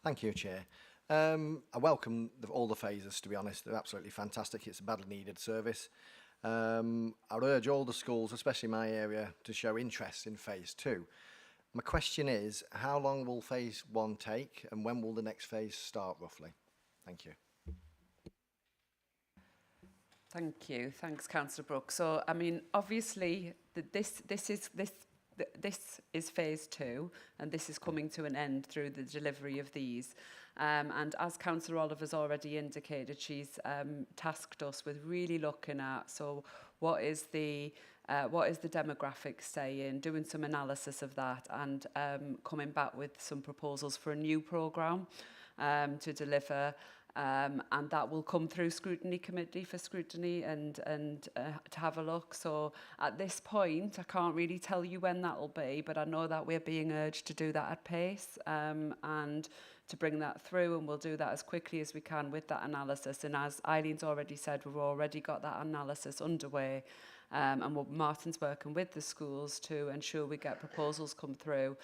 Thank you, Chair. I welcome all the phases, to be honest. They're absolutely fantastic. It's a badly needed service. I would urge all the schools, especially my area, to show interest in phase 2. My question is, how long will phase 1 take, and when will the next phase start, roughly? Thank you. Thank you. Thanks, Councillor Brooks. So, I mean, obviously, this is phase 2, and this is coming to an end through the delivery of these. And as Councillor Oliver's already indicated, she's tasked us with really looking at, so what is the demographics saying, doing some analysis of that, and coming back with some proposals for a new programme to deliver. And that will come through Scrutiny Committee for scrutiny and to have a look. So at this point, I can't really tell you when that will be, but I know that we're being urged to do that at pace and to bring that through, and we'll do that as quickly as we can with that analysis. And as Eileen's already said, we've already got that analysis underway, and Martin's working with the schools to ensure we get proposals come through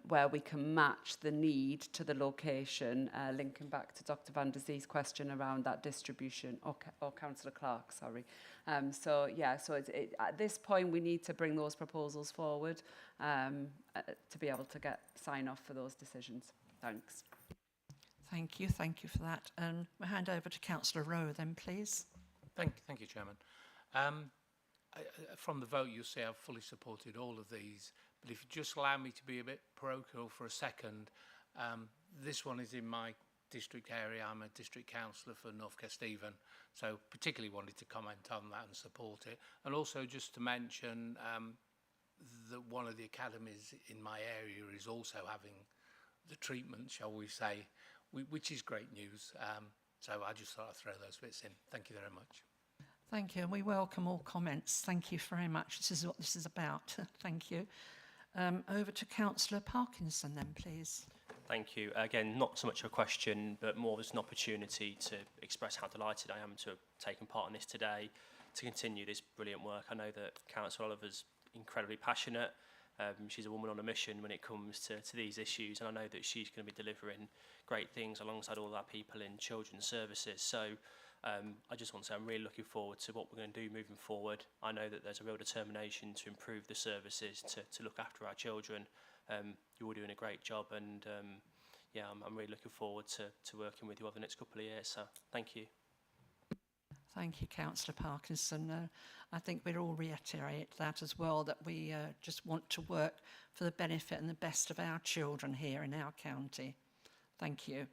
where we can match the need to the location, linking back to Dr Van der Zee's question around that distribution, or Councillor Clark, sorry. So at this point we need to bring those proposals forward to be able to get sign-off for those decisions. Thanks. Thank you for that. And we'll hand over to Councillor Rowe then, please. Thank you, Chairman. From the vote, you'll see I've fully supported all of these. But if you just allow me to be a bit parochial for a second, this one is in my district area. I'm a district councillor for North Kesteven, so particularly wanted to comment on that and support it. And also just to mention that one of the academies in my area is also having the treatment, shall we say, which is great news. So I just thought I'd throw those bits in. Thank you very much. Thank you, and we welcome all comments. Thank you very much. This is what this is about. Thank you. Over to Councillor Parkinson then, please. Thank you. Again, not so much a question, but more as an opportunity to express how delighted I am to have taken part in this today, to continue this brilliant work. I know that Councillor Oliver's incredibly passionate. She's a woman on a mission when it comes to these issues, and I know that she's going to be delivering great things alongside all our people in children's services. So I just want to say I'm really looking forward to what we're going to do moving forward. I know that there's a real determination to improve the services, to look after our children. You're all doing a great job, and yeah, I'm really looking forward to working with you over the next couple of years. So thank you. Thank you, Councillor Parkinson. I think we'd all reiterate that as well, that we just want to work for the benefit and the best of our children here in our county. Thank you.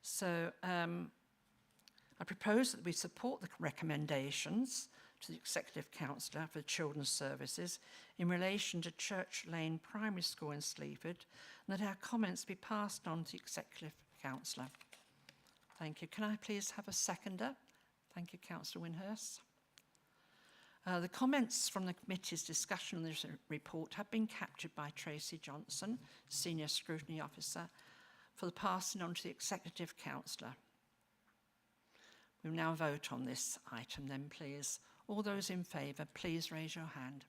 So I propose that we support the recommendations to the Executive Councillor for Children's Services in relation to Church Lane Primary School in Sleaford, and that our comments be passed on to the Executive Councillor. Thank you. Can I please have a seconder? Thank you, Councillor Winhurst. The comments from the committee's discussion on this report have been captured by Tracy Johnson, Senior Scrutiny Officer, for the passing on to the Executive Councillor. We will now vote on this item then, please. All those in favour, please raise your hand.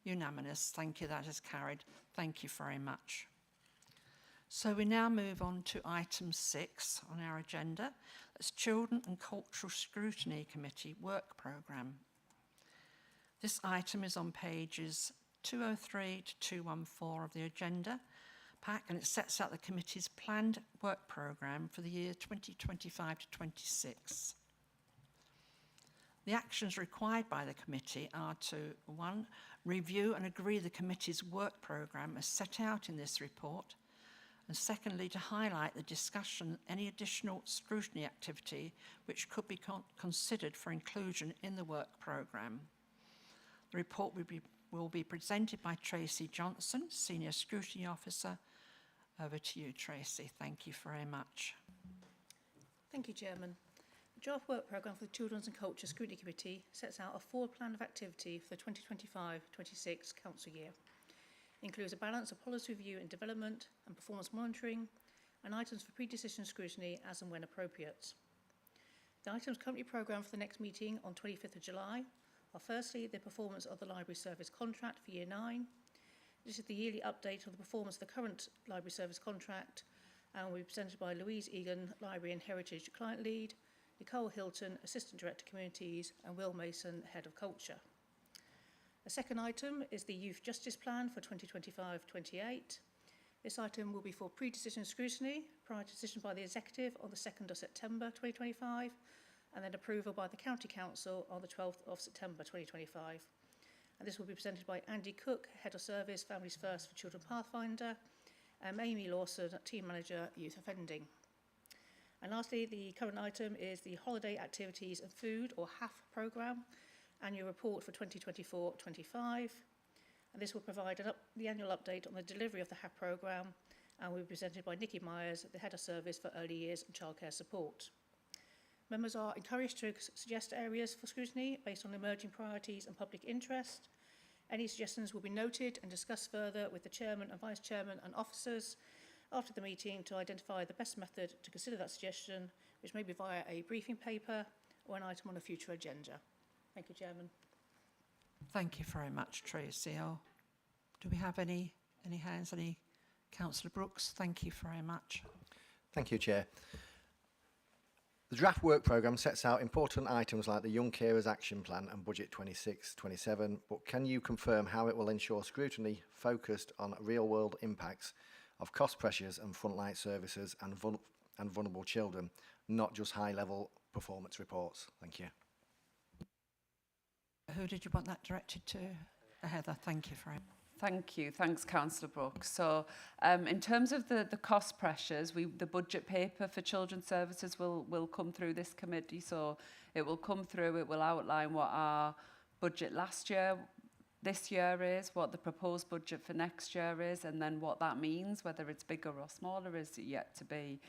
Unanimous. Thank you. That is carried. Thank you very much. So we now move on to item 6 on our agenda. That's Children and Cultural Scrutiny Committee Work Programme. This item is on pages 203 to 214 of the agenda pack, and it sets out the committee's planned work programme for the year 2025 to 26. The actions required by the committee are to 1. Review and agree the committee's work programme as set out in this report, And secondly, to highlight the discussion, any additional scrutiny activity which could be considered for inclusion in the work programme. The report will be presented by Tracy Johnson, Senior Scrutiny Officer. Over to you, Tracy. Thank you very much. Thank you, Chairman. The draft work programme for the Children's and Culture Scrutiny Committee sets out a forward plan of activity for the 2025-26 council year. It includes a balance of policy review and development and performance monitoring, and items for pre-decision scrutiny as and when appropriate. The items currently programmed for the next meeting on 25th of July are firstly the performance of the library service contract for Year 9. This is the yearly update of the performance of the current library service contract and will be presented by Louise Egan, Library and Heritage Client Lead, Nicole Hilton, Assistant Director Communities, and Will Mason, Head of Culture. A second item is the Youth Justice Plan for 2025-28. This item will be for pre-decision scrutiny, prior to decision by the Executive on the 2nd of September 2025, and then approval by the County Council on the 12th of September 2025. And this will be presented by Andy Cook, Head of Service, Families First for Children Pathfinder, and Amy Lawson, Team Manager, Youth Offending. And lastly, the current item is the Holiday Activities and Food, or HAF programme, annual report for 2024-25. And this will provide the annual update on the delivery of the HAF programme and will be presented by Nikki Myers, the Head of Service for Early Years and Childcare Support. Members are encouraged to suggest areas for scrutiny based on emerging priorities and public interest. Any suggestions will be noted and discussed further with the Chairman and Vice Chairman and officers after the meeting to identify the best method to consider that suggestion, which may be via a briefing paper or an item on a future agenda. Thank you, Chairman. Thank you very much, Tracy. Do we have any hands? Any? Councillor Brooks, thank you very much. Thank you, Chair. The draft work programme sets out important items like the Young Carers Action Plan and Budget 26-27, but can you confirm how it will ensure scrutiny focused on real-world impacts of cost pressures and frontline services and vulnerable children, not just high-level performance reports? Thank you. Who did you want that directed to? Heather, thank you very much. Thank you. Thanks, Councillor Brooks. So in terms of the cost pressures, the budget paper for children's services will come through this committee. So it will come through, it will outline what our budget this year is, what the proposed budget for next year is, and then what that means, whether it's bigger or smaller is yet to be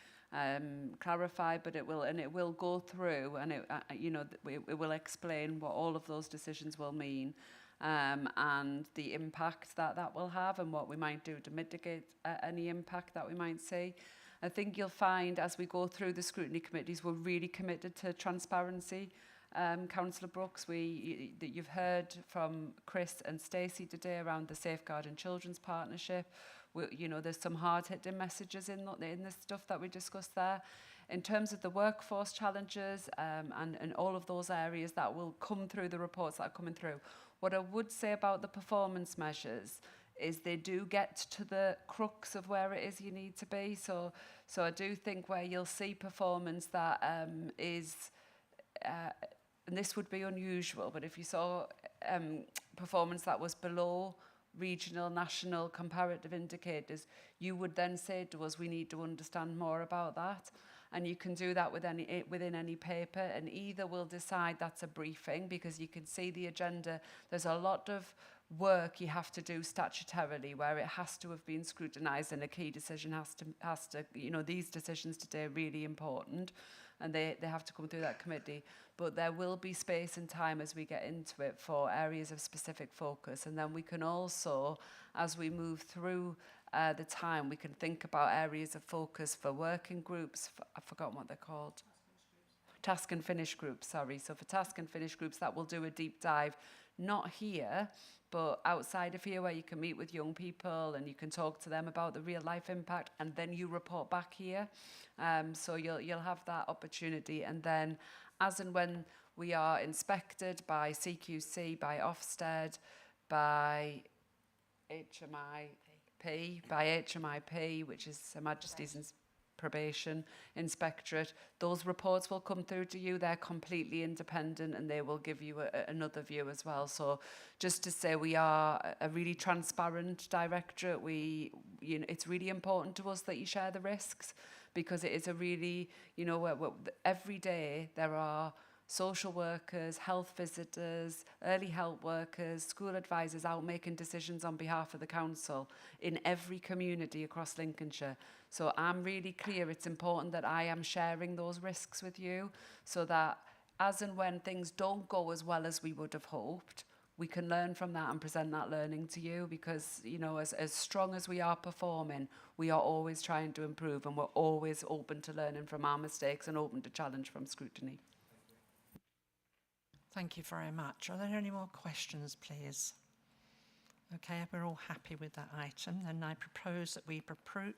clarified, but it will go through and it will explain what all of those decisions will mean. And the impact that will have and what we might do to mitigate any impact that we might see. I think you'll find as we go through the scrutiny committees, we're really committed to transparency. Councillor Brooks, that you've heard from Chris and Stacey today around the Safeguarding Children's Partnership. There's some hard-hitting messages in this stuff that we discussed there. In terms of the workforce challenges and all of those areas that will come through the reports that are coming through, what I would say about the performance measures is they do get to the crux of where it is you need to be. So I do think where you'll see performance that is, and this would be unusual, but if you saw performance that was below regional, national comparative indicators, you would then say to us, we need to understand more about that. And you can do that within any paper, and either we'll decide that's a briefing because you can see the agenda. There's a lot of work you have to do statutorily where it has to have been scrutinised and a key decision has to these decisions today are really important and they have to come through that committee. But there will be space and time as we get into it for areas of specific focus, and then we can also, as we move through the time, we can think about areas of focus for working groups. I've forgotten what they're called. Task and finish groups, sorry. So for task and finish groups, that will do a deep dive, not here, but outside of here where you can meet with young people and you can talk to them about the real life impact, and then you report back here. So you'll have that opportunity. And then as and when we are inspected by CQC, by Ofsted, by HMIP, which is Her Majesty's Probation Inspectorate, those reports will come through to you. They're completely independent and they will give you another view as well. So just to say, we are a really transparent directorate. it's really important to us that you share the risks, because it is a really, every day there are social workers, health visitors, early help workers, school advisors out making decisions on behalf of the council in every community across Lincolnshire. So I'm really clear it's important that I am sharing those risks with you, so that as and when things don't go as well as we would have hoped, we can learn from that and present that learning to you, because, as strong as we are performing, we are always trying to improve, and we're always open to learning from our mistakes and open to challenge from scrutiny. Thank you very much. Are there any more questions, please? Okay, we're all happy with that item. Then I propose that we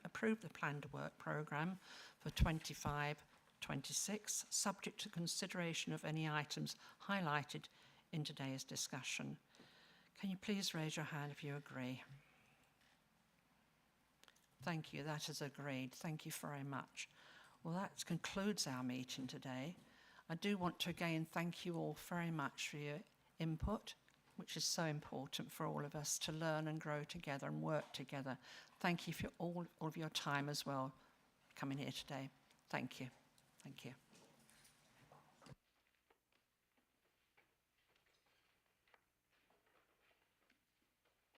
approve the planned work programme for 25-26, subject to consideration of any items highlighted in today's discussion. Can you please raise your hand if you agree? Thank you, that is agreed. Thank you very much. Well, that concludes our meeting today. I do want to again thank you all very much for your input, which is so important for all of us to learn and grow together and work together. Thank you for all of your time as well coming here today. Thank you. Thank you.